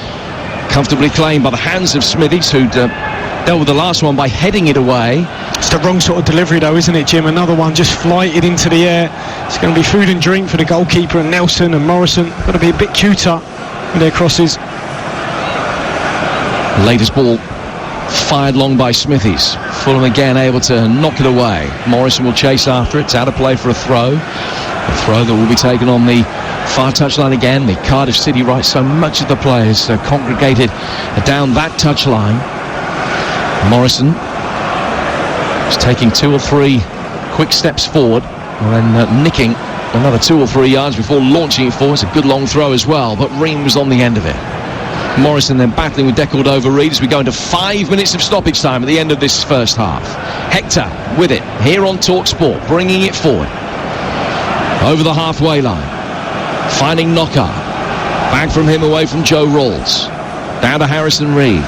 Comfortably claimed by the hands of Smithies, who'd dealt with the last one by heading it away. It's the wrong sort of delivery though, isn't it, Jim? Another one just flighted into the air. It's going to be food and drink for the goalkeeper and Nelson and Morrison. Got to be a bit cuter with their crosses. Latest ball fired long by Smithies. Fulham again able to knock it away. Morrison will chase after it. It's out of play for a throw. A throw that will be taken on the far touchline again. The Cardiff City right, so much of the players congregated down that touchline. Morrison is taking 2 or 3 quick steps forward and then nicking another 2 or 3 yards before launching it forward. It's a good long throw as well, but Ream was on the end of it. Morrison then battling with Decordova-Reid as we go into 5 minutes of stoppage time at the end of this first half. Hector with it here on TalkSport, bringing it forward over the halfway line, finding Knockaert. Back from him away from Joe Rawls. Down to Harrison Reed.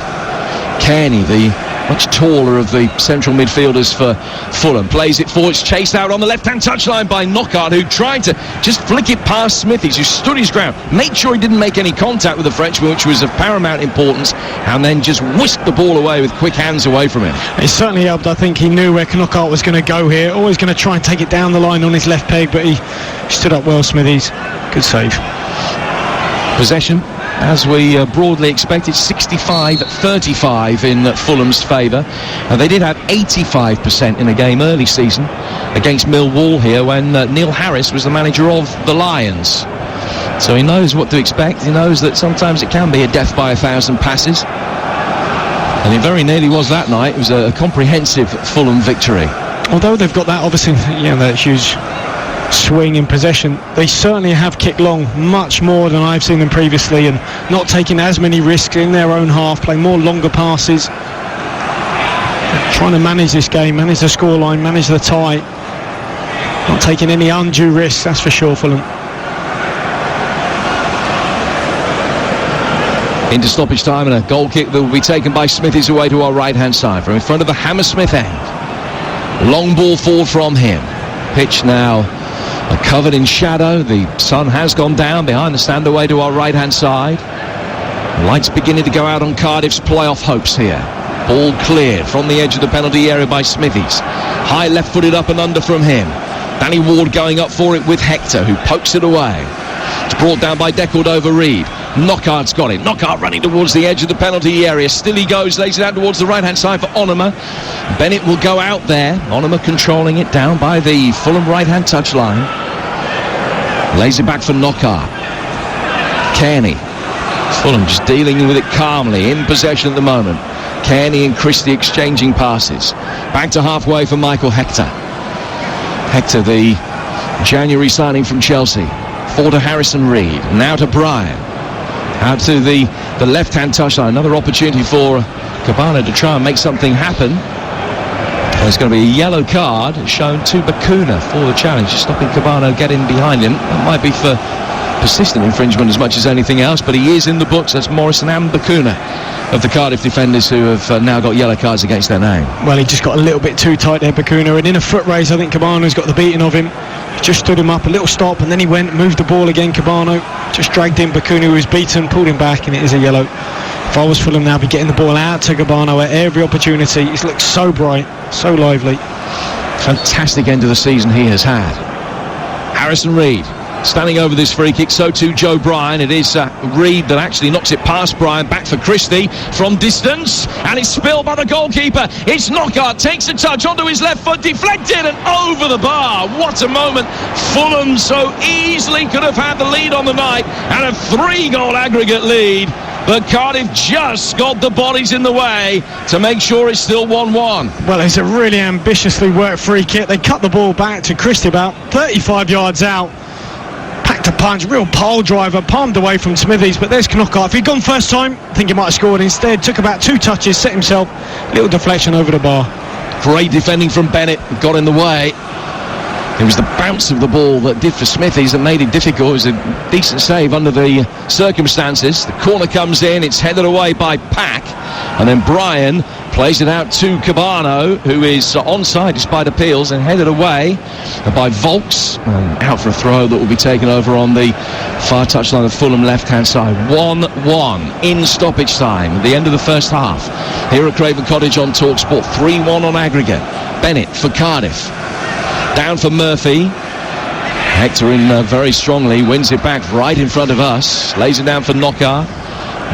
Kearney, the much taller of the central midfielders for Fulham, plays it forward. It's chased out on the left-hand touchline by Knockaert, who tried to just flick it past Smithies, who stood his ground, made sure he didn't make any contact with the Frenchman, which was of paramount importance, and then just whisked the ball away with quick hands away from him. It certainly helped. I think he knew where Knockaert was going to go here. Always going to try and take it down the line on his left peg, but he stood up well, Smithies. Good save. Possession, as we broadly expected, 65-35 in Fulham's favour. They did have 85% in a game early season against Millwall here when Neil Harris was the manager of the Lions. So he knows what to expect. He knows that sometimes it can be a death by 1,000 passes. And it very nearly was that night. It was a comprehensive Fulham victory. Although they've got that, obviously, that huge swing in possession, they certainly have kicked long, much more than I've seen them previously, and not taking as many risks in their own half, playing more longer passes, trying to manage this game, manage the scoreline, manage the tie, not taking any undue risks, that's for sure, Fulham. Into stoppage time, and a goal kick that will be taken by Smithies away to our right hand side from in front of the Hammersmith end. Long ball forward from him. Pitch now covered in shadow. The sun has gone down behind the stand away to our right hand side. Lights beginning to go out on Cardiff's playoff hopes here. Ball cleared from the edge of the penalty area by Smithies. High left-footed up and under from him. Danny Ward going up for it with Hector, who pokes it away. It's brought down by Decordova-Reid. Knockaert's got it. Knockaert running towards the edge of the penalty area. Still he goes, lays it out towards the right-hand side for Onomah. Bennett will go out there. Onomah controlling it down by the Fulham right-hand touchline. Lays it back for Knockaert. Kearney. Fulham just dealing with it calmly, in possession at the moment. Kearney and Christie exchanging passes. Back to halfway for Michael Hector. Hector, the January signing from Chelsea. Forward to Harrison Reed. Now to Bryan. Out to the left-hand touchline. Another opportunity for Cabana to try and make something happen. There's going to be a yellow card shown to Bacuna for the challenge, stopping Cabana getting behind him. That might be for persistent infringement as much as anything else, but he is in the books. That's Morrison and Bacuna of the Cardiff defenders who have now got yellow cards against their name. Well, he just got a little bit too tight there, Bacuna, and in a foot race I think Cabano's got the beating of him. He just stood him up, a little stop, and then he went, moved the ball again. Cabano just dragged in Bacuna, who was beaten, pulled him back, and it is a yellow. If I was Fulham now, I'd be getting the ball out to Cabano at every opportunity. He's looked so bright, so lively. Fantastic end of the season he has had. Harrison Reed standing over this free kick, so too Joe Bryan. It is Reed that actually knocks it past Bryan, back for Christie from distance, and it's spilled by the goalkeeper. It's Knockaert, takes a touch onto his left foot, deflected and over the bar. What a moment. Fulham so easily could have had the lead on the night and a 3-goal aggregate lead, but Cardiff just got the bodies in the way to make sure it's still 1-1. Well, it's a really ambitiously worked free kick. They cut the ball back to Christie about 35 yards out. Packed a punch, real pole driver, palmed away from Smithies, but there's Knockaert. If he'd gone first time, I think he might have scored. Instead, took about 2 touches, set himself, little deflection over the bar. Great defending from Bennett, got in the way. It was the bounce of the ball that did for Smithies that made it difficult. It was a decent save under the circumstances. The corner comes in, it's headed away by Pack, and then Bryan plays it out to Cabano, who is onside despite appeals, and headed away by Volks, out for a throw that will be taken over on the far touchline of Fulham left-hand side. 1-1 in stoppage time at the end of the first half here at Craven Cottage on TalkSport. 3-1 on aggregate. Bennett for Cardiff. Down for Murphy. Hector in very strongly, wins it back right in front of us, lays it down for Knockaert.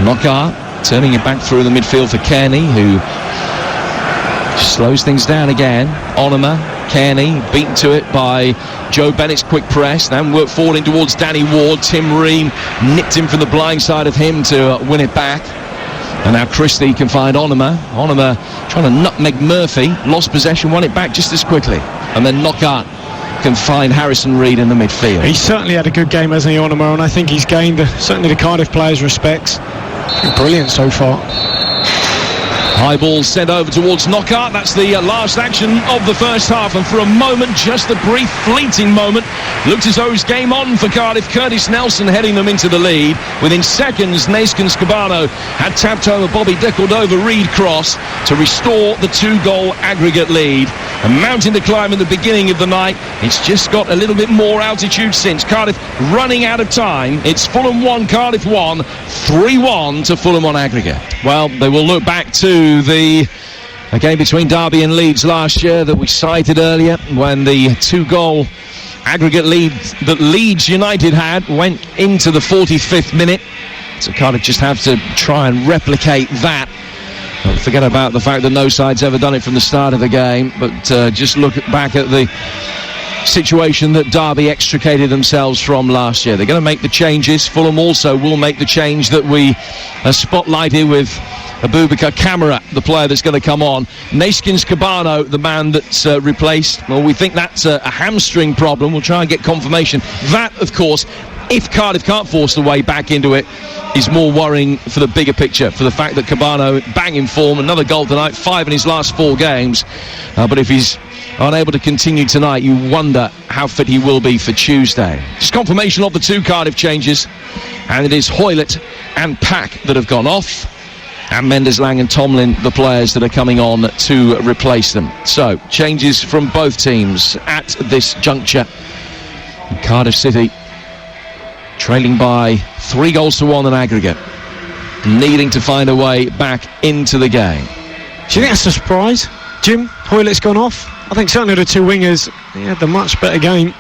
Knockaert turning it back through the midfield for Kearney, who slows things down again. Onomah, Kearney beaten to it by Joe Bennett's quick press, then work forward in towards Danny Ward. Tim Ream nipped him from the blind side of him to win it back. And now Christie can find Onomah. Onomah trying to nutmeg Murphy, lost possession, won it back just as quickly. And then Knockaert can find Harrison Reed in the midfield. He's certainly had a good game, hasn't he, Onomah? And I think he's gained certainly the Cardiff players' respects. Brilliant so far. High ball sent over towards Knockaert. That's the last action of the first half, and for a moment, just a brief fleeting moment, looked as though it was game on for Cardiff. Curtis Nelson heading them into the lead. Within seconds, Neeskens Cabano had tapped home a Bobby Decordova-Reid cross to restore the 2-goal aggregate lead. A mountain to climb in the beginning of the night. It's just got a little bit more altitude since. Cardiff running out of time. It's Fulham 1, Cardiff 1, 3-1 to Fulham on aggregate. Well, they will look back to the game between Derby and Leeds last year that we cited earlier, when the 2-goal aggregate lead that Leeds United had went into the 45th minute. So Cardiff just have to try and replicate that. Don't forget about the fact that no side's ever done it from the start of the game, but just look back at the situation that Derby extricated themselves from last year. They're going to make the changes. Fulham also will make the change that we spotlighted with Abubakar Kamara, the player that's going to come on. Neeskens Cabano, the man that's replaced. Well, we think that's a hamstring problem. We'll try and get confirmation. That, of course, if Cardiff can't force the way back into it, is more worrying for the bigger picture, for the fact that Cabano, bang in form, another goal tonight, 5 in his last 4 games. But if he's unable to continue tonight, you wonder how fit he will be for Tuesday. Just confirmation of the 2 Cardiff changes, and it is Hoylett and Pack that have gone off, and Mendes-Lang and Tomlin, the players that are coming on to replace them. So, changes from both teams at this juncture. Cardiff City trailing by 3-1 in aggregate, needing to find a way back into the game. Do you think that's a surprise, Jim? Hoylett's gone off. I think certainly the two wingers, they had the much better game.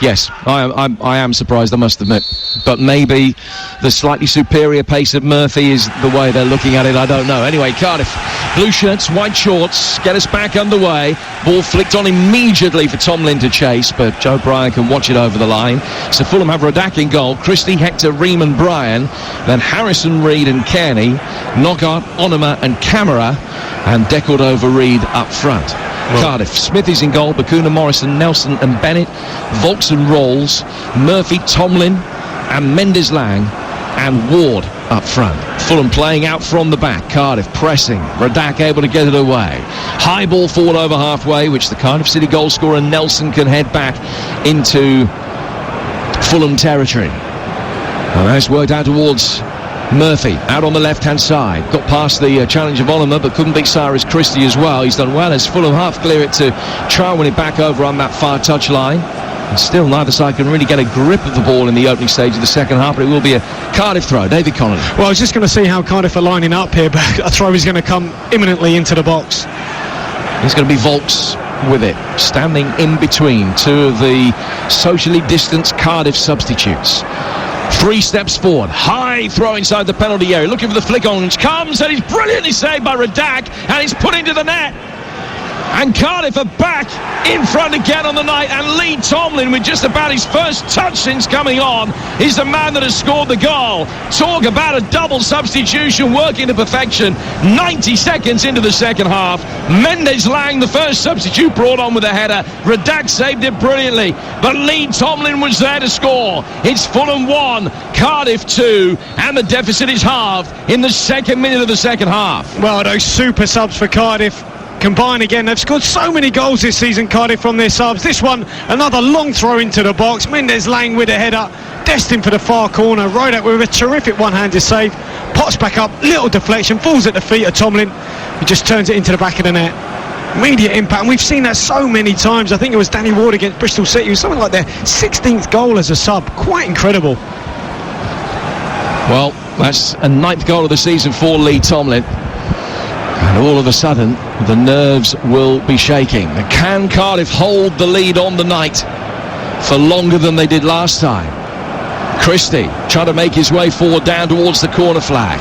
Yes, I am surprised, I must admit. But maybe the slightly superior pace of Murphy is the way they're looking at it, I don't know. Anyway, Cardiff, blue shirts, white shorts, get us back underway. Ball flicked on immediately for Tomlin to chase, but Joe Bryan can watch it over the line. So Fulham have Radak in goal, Christie, Hector, Riemann, Bryan, then Harrison, Reid and Kearney, Knockaert, Onuma and Camara, and Decordova-Reid up front. Cardiff, Smith is in goal, Bakuna, Morrison, Nelson and Bennett, Volks and Rolls, Murphy, Tomlin and Mendes-Lang and Ward up front. Fulham playing out from the back, Cardiff pressing, Radak able to get it away. High ball forward over halfway, which the Cardiff City goal scorer Nelson can head back into Fulham territory. And that's worked out towards Murphy, out on the left-hand side, got past the challenge of Onuma, but couldn't beat Cyrus Christie as well. He's done well as Fulham half clear it to try and win it back over on that far touch line. And still neither side can really get a grip of the ball in the opening stage of the second half, but it will be a Cardiff throw. David Connolly. Well, I was just going to see how Cardiff are lining up here, but a throw is going to come imminently into the box. It's going to be Volks with it, standing in between two of the socially distanced Cardiff substitutes. 3 steps forward, high throw inside the penalty area, looking for the flick on, which comes, and he's brilliantly saved by Radak, and he's put into the net. And Cardiff are back in front again on the night, and Lee Tomlin, with just about his first touch since coming on, is the man that has scored the goal. Talk about a double substitution working to perfection. 90 seconds into the second half, Mendes-Lang, the first substitute, brought on with a header. Radak saved it brilliantly, but Lee Tomlin was there to score. It's Fulham 1, Cardiff 2, and the deficit is halved in the second minute of the second half. Well, those super subs for Cardiff combine again. They've scored so many goals this season, Cardiff, from their subs. This one, another long throw into the box. Mendes-Lang with a header, destined for the far corner. Rodak with a terrific one-handed save. Pots back up, little deflection, falls at the feet of Tomlin, who just turns it into the back of the net. Immediate impact, and we've seen that so many times. I think it was Danny Ward against Bristol City. It was something like their 16th goal as a sub. Quite incredible. Well, that's a 9th goal of the season for Lee Tomlin. And all of a sudden, the nerves will be shaking. Can Cardiff hold the lead on the night for longer than they did last time? Christie trying to make his way forward down towards the corner flag.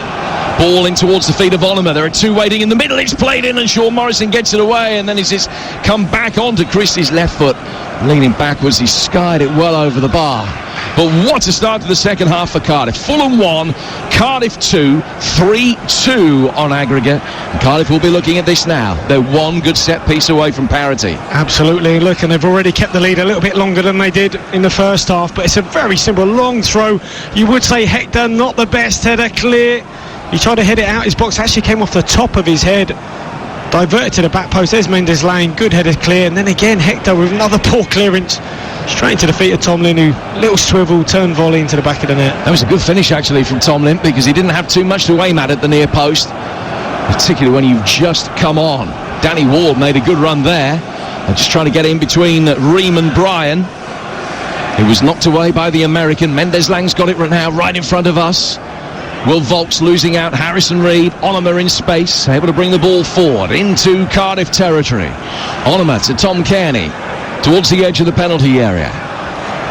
Ball in towards the feet of Onuma. There are two waiting in the middle. It's played in and Sean Morrison gets it away, and then it's just come back onto Christie's left foot. Leaning backwards, he skied it well over the bar. But what a start to the second half for Cardiff. Fulham 1, Cardiff 2, 3-2 on aggregate. And Cardiff will be looking at this now. They're one good set piece away from parity. Absolutely. Look, and they've already kept the lead a little bit longer than they did in the first half. But it's a very simple long throw. You would say Hector, not the best header, clear. He tried to head it out his box, actually came off the top of his head. Diverted to the back post. There's Mendes-Lang, good header clear, and then again Hector with another poor clearance straight into the feet of Tomlin, who little swivel, turn volley into the back of the net. That was a good finish actually from Tomlin, because he didn't have too much to aim at the near post, particularly when you've just come on. Danny Ward made a good run there, and just trying to get in between Riemann and Bryan. He was knocked away by the American. Mendes-Lang's got it right now, right in front of us. Will Volks losing out, Harrison Reid, Onuma in space, able to bring the ball forward into Cardiff territory. Onuma to Tom Kearney, towards the edge of the penalty area.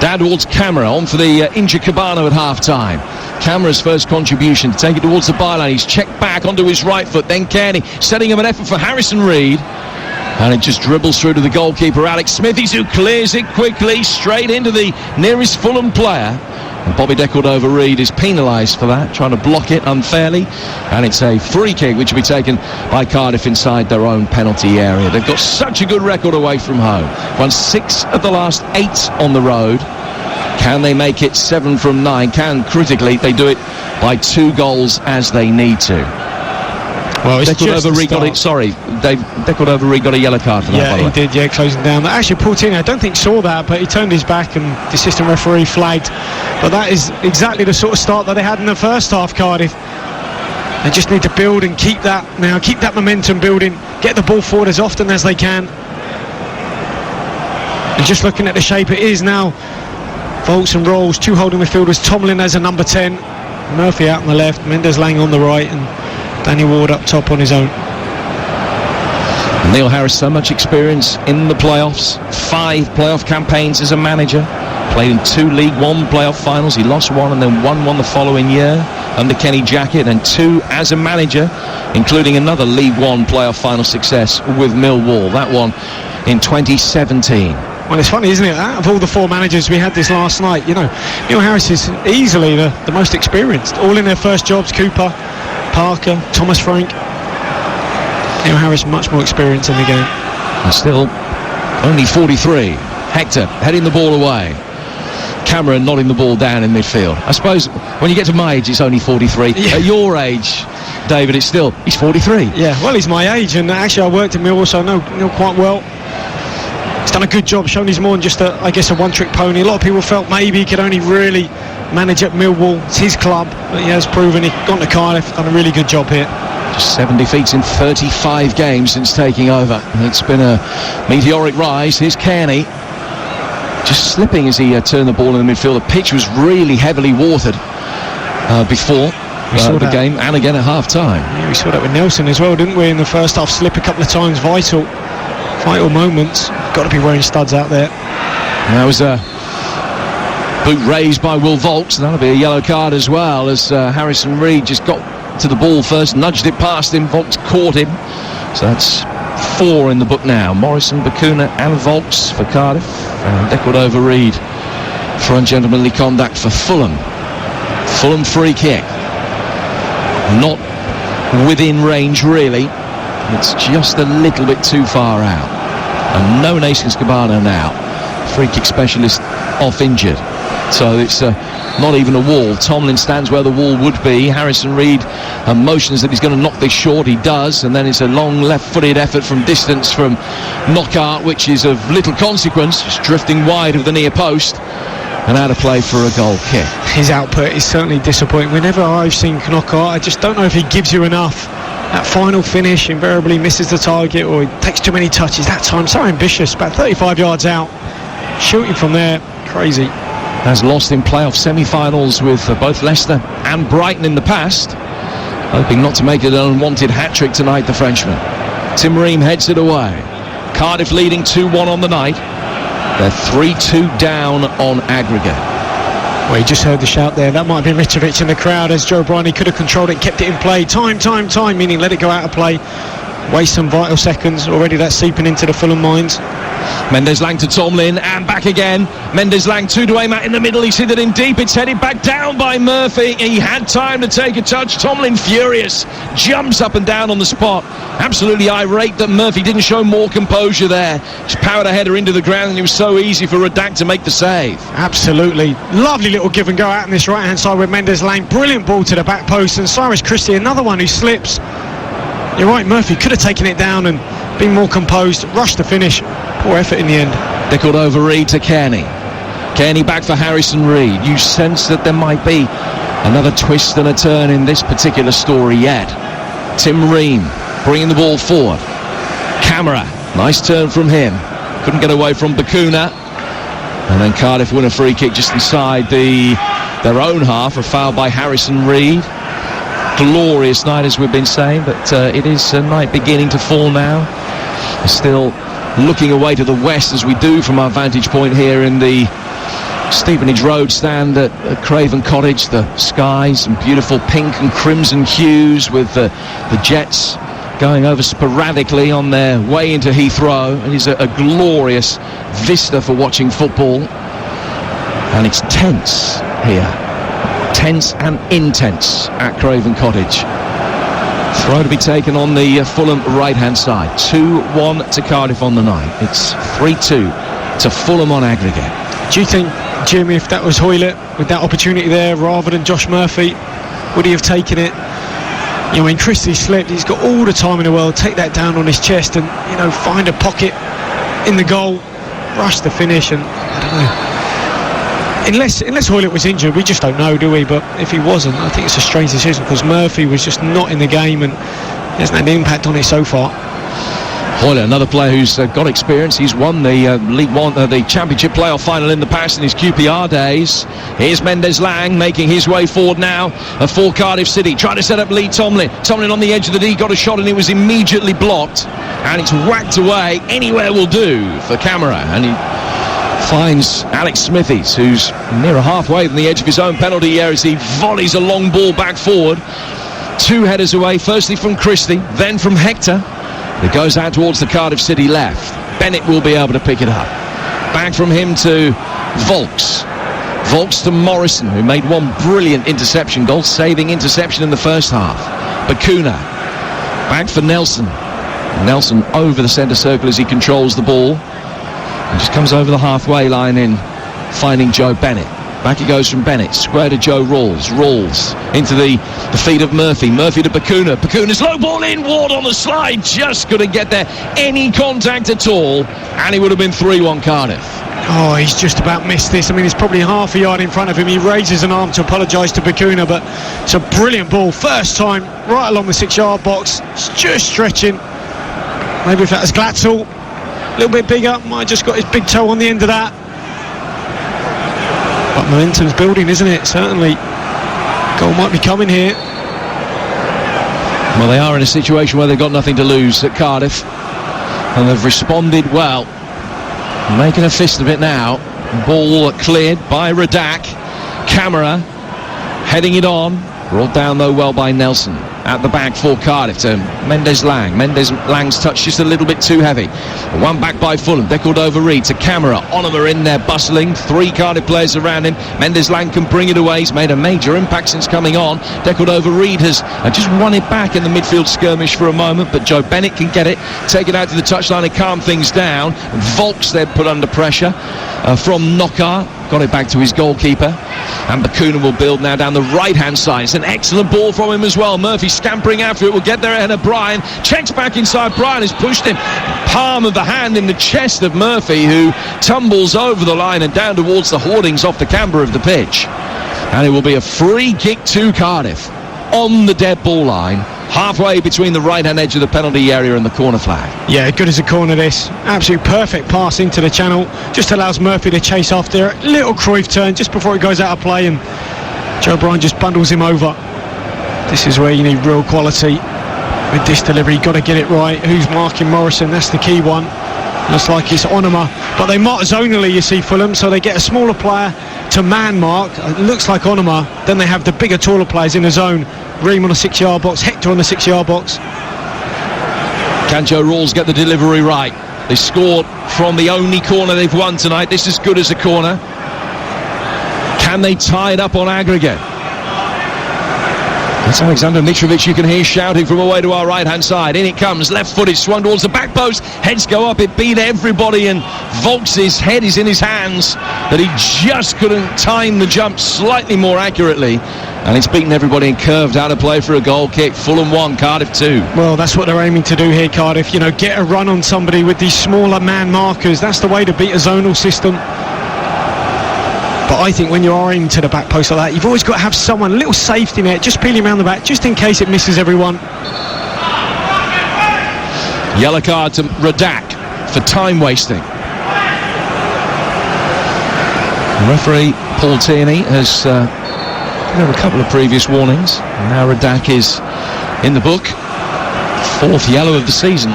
Down towards Camara, on for the injured Cabano at half-time. Camara's first contribution to take it towards the byline. He's checked back onto his right foot, then Kearney setting up an effort for Harrison Reid. And it just dribbles through to the goalkeeper, Alex Smithies, who clears it quickly, straight into the nearest Fulham player. And Bobby Decordova-Reid is penalised for that, trying to block it unfairly. And it's a free kick which will be taken by Cardiff inside their own penalty area. They've got such a good record away from home. Won 6 of the last 8 on the road. Can they make it 7 from 9? Can, critically, they do it by 2 goals as they need to. Well, it's Decordova-Reid got it. Sorry, Decordova-Reid got a yellow card for that. Yeah, he did. Yeah, closing down. Actually, Portino, I don't think saw that, but he turned his back and the assistant referee flagged. But that is exactly the sort of start that they had in the first half, Cardiff. They just need to build and keep that now, keep that momentum building, get the ball forward as often as they can. And just looking at the shape it is now, Volks and Rolls, 2 holding midfielders, Tomlin as a number 10, Murphy out on the left, Mendes-Lang on the right, and Danny Ward up top on his own. Neil Harris, so much experience in the playoffs, 5 playoff campaigns as a manager, played in 2 League One playoff finals. He lost one and then won one the following year under Kenny Jackett, and 2 as a manager, including another League One playoff final success with Millwall, that one in 2017. Well, it's funny, isn't it? Out of all the 4 managers we had this last night, you know, Neil Harris is easily the most experienced. All in their first jobs: Cooper, Parker, Thomas Frank. Neil Harris much more experience in the game. And still only 43. Hector heading the ball away. Cameron nodding the ball down in midfield. I suppose when you get to my age, it's only 43. Yeah. At your age, David, he's 43. Yeah, well, he's my age, and actually I worked in Millwall, so I know Neil quite well. He's done a good job, shown he's more than just a one-trick pony. A lot of people felt maybe he could only really manage at Millwall. It's his club, but he has proven he's gone to Cardiff, done a really good job here. Just 7 defeats in 35 games since taking over. It's been a meteoric rise. Here's Kearney, just slipping as he turned the ball in the midfield. The pitch was really heavily watered before the game, and again at half-time. Yeah, we saw that with Nelson as well, didn't we, in the first half? Slip a couple of times, vital moments. Got to be wearing studs out there. And that was a boot raised by Will Vaulks, and that'll be a yellow card as well, as Harrison Reed just got to the ball first, nudged it past him, Vaulks caught him. So that's 4 in the book now. Morrison, Bacuna and Vaulks for Cardiff, and Decordova Reed for ungentlemanly conduct for Fulham. Fulham free kick, not within range really, it's just a little bit too far out, and no Nations Cabana now. Free kick specialist off injured, so it's not even a wall. Tomlin stands where the wall would be. Harrison Reed motions that he's going to knock this short. He does, and then it's a long left-footed effort from distance from Knockaert, which is of little consequence, just drifting wide of the near post and out of play for a goal kick. His output is certainly disappointing. Whenever I've seen Knockaert, I just don't know if he gives you enough. That final finish invariably misses the target, or he takes too many touches. That time, so ambitious, about 35 yards out, shooting from there, crazy. Has lost in playoff semi-finals with both Leicester and Brighton in the past, hoping not to make it an unwanted hat-trick tonight, the Frenchman. Tim Ream heads it away. Cardiff leading 2-1 on the night. They're 3-2 down on aggregate. Well, you just heard the shout there. That might have been Mitrovic in the crowd, as Joe Bryony could have controlled it, kept it in play. Time, meaning let it go out of play. Waste some vital seconds. Already that's seeping into the Fulham minds. Mendes-Lang to Tomlin, and back again. Mendes-Lang 2 to Amat in the middle. He's hit it in deep. It's headed back down by Murphy. He had time to take a touch. Tomlin furious, jumps up and down on the spot. Absolutely irate that Murphy didn't show more composure there. Just powered a header into the ground, and it was so easy for Redact to make the save. Absolutely. Lovely little give and go out on this right-hand side with Mendes-Lang. Brilliant ball to the back post, and Cyrus Christie, another one who slips. You're right, Murphy could have taken it down and been more composed, rushed the finish. Poor effort in the end. Decordova Reed to Kearney. Kearney back for Harrison Reed. You sense that there might be another twist and a turn in this particular story yet. Tim Ream bringing the ball forward. Camera, nice turn from him. Couldn't get away from Bacuna. And then Cardiff win a free kick just inside their own half. A foul by Harrison Reed. Glorious night, as we've been saying, but it is a night beginning to fall now. Still looking away to the west, as we do from our vantage point here in the Stevenage Road stand at Craven Cottage. The skies and beautiful pink and crimson hues, with the Jets going over sporadically on their way into Heathrow. It is a glorious vista for watching football, and it's tense here. Tense and intense at Craven Cottage. Throw to be taken on the Fulham right-hand side. 2-1 to Cardiff on the night. It's 3-2 to Fulham on aggregate. Do you think, Jim, if that was Hoylett with that opportunity there rather than Josh Murphy, would he have taken it? You know, when Christie slipped, he's got all the time in the world. Take that down on his chest and, you know, find a pocket in the goal, rush the finish, and I don't know. Unless Hoylett was injured, we just don't know, do we? But if he wasn't, I think it's a strange decision, because Murphy was just not in the game and he hasn't had an impact on it so far. Hoyle, another player who's got experience. He's won the League One, the Championship playoff final in the past in his QPR days. Here's Mendes-Lang making his way forward now for Cardiff City. Trying to set up Lee Tomlin. Tomlin on the edge of the D, got a shot and it was immediately blocked. And it's whacked away. Anywhere will do for Camera. And he finds Alex Smithies, who's near halfway from the edge of his own penalty area as he volleys a long ball back forward. 2 headers away, firstly from Christie, then from Hector. It goes out towards the Cardiff City left. Bennett will be able to pick it up. Back from him to Volks. Volks to Morrison, who made one brilliant interception, goal-saving interception in the first half. Bakuna. Back for Nelson. Nelson over the centre circle as he controls the ball. And just comes over the halfway line in, finding Joe Bennett. Back he goes from Bennett, square to Joe Rawls. Rawls into the feet of Murphy. Murphy to Bakuna. Bakuna's low ball in. Ward on the slide. Just couldn't get there. Any contact at all. And it would have been 3-1 Cardiff. Oh, he's just about missed this. I mean, it's probably half a yard in front of him. He raises an arm to apologise to Bakuna, but it's a brilliant ball. First time, right along the 6-yard box. It's just stretching. Maybe if that was Glatzel, a little bit bigger, might have just got his big toe on the end of that. But momentum's building, isn't it? Certainly. Goal might be coming here. Well, they are in a situation where they've got nothing to lose at Cardiff. And they've responded well. Making a fist of it now. Ball cleared by Radak. Camera heading it on. Brought down though well by Nelson. At the back for Cardiff to Mendes-Lang. Mendes-Lang's touch just a little bit too heavy. One back by Fulham. Deckled over Reed to Camera. Onoma in there bustling. 3 Cardiff players around him. Mendes-Lang can bring it away. He's made a major impact since coming on. Deckled over Reed has just won it back in the midfield skirmish for a moment, but Joe Bennett can get it, take it out to the touchline and calm things down. Volks then put under pressure from Knockaert. Got it back to his goalkeeper. And Bakuna will build now down the right-hand side. It's an excellent ball from him as well. Murphy scampering after it. Will get there ahead of Bryan. Checks back inside. Bryan has pushed him. Palm of the hand in the chest of Murphy, who tumbles over the line and down towards the hoardings off the camber of the pitch. And it will be a free kick to Cardiff on the dead ball line, halfway between the right-hand edge of the penalty area and the corner flag. Yeah, good as a corner this. Absolute perfect pass into the channel. Just allows Murphy to chase after it. Little Cruyff turn just before it goes out of play, and Joe Bryan just bundles him over. This is where you need real quality with this delivery. You've got to get it right. Who's marking Morrison? That's the key one. Looks like it's Onoma. But they mark zonally, you see, Fulham, so they get a smaller player to man mark. It looks like Onoma. Then they have the bigger, taller players in the zone. Ream on the 6-yard box, Hector on the 6-yard box. Can Joe Rawls get the delivery right? They scored from the only corner they've won tonight. This is good as a corner. Can they tie it up on aggregate? That's Alexander Mitrovic, you can hear shouting from away to our right-hand side. In it comes, left-footed, swung towards the back post. Heads go up, it beat everybody, and Volks' head is in his hands, that he just couldn't time the jump slightly more accurately. And it's beaten everybody and curved out of play for a goal kick. Fulham 1, Cardiff 2. Well, that's what they're aiming to do here, Cardiff. You know, get a run on somebody with these smaller man markers. That's the way to beat a zonal system. But I think when you are aiming to the back post like that, you've always got to have someone, a little safety net, just peeling around the back, just in case it misses everyone. Yellow card to Radak for time wasting. Referee Paul Tierney has had a couple of previous warnings. Now Radak is in the book. 4th yellow of the season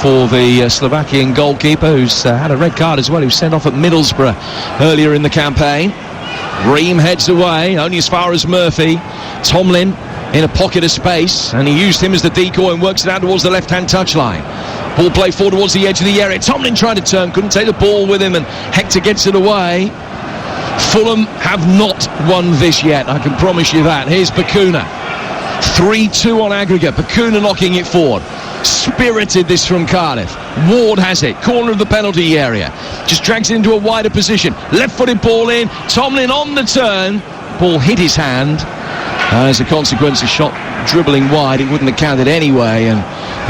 for the Slovakian goalkeeper, who's had a red card as well. He was sent off at Middlesbrough earlier in the campaign. Ream heads away, only as far as Murphy. Tomlin in a pocket of space, and he used him as the decoy and works it out towards the left-hand touchline. Ball play forward towards the edge of the area. Tomlin trying to turn, couldn't take the ball with him, and Hector gets it away. Fulham have not won this yet, I can promise you that. Here's Bakuna. 3-2 on aggregate. Bakuna knocking it forward. Spirited this from Cardiff. Ward has it, corner of the penalty area, just drags it into a wider position. Left-footed ball in. Tomlin on the turn. Ball hit his hand. As a consequence, a shot dribbling wide. It wouldn't have counted anyway, and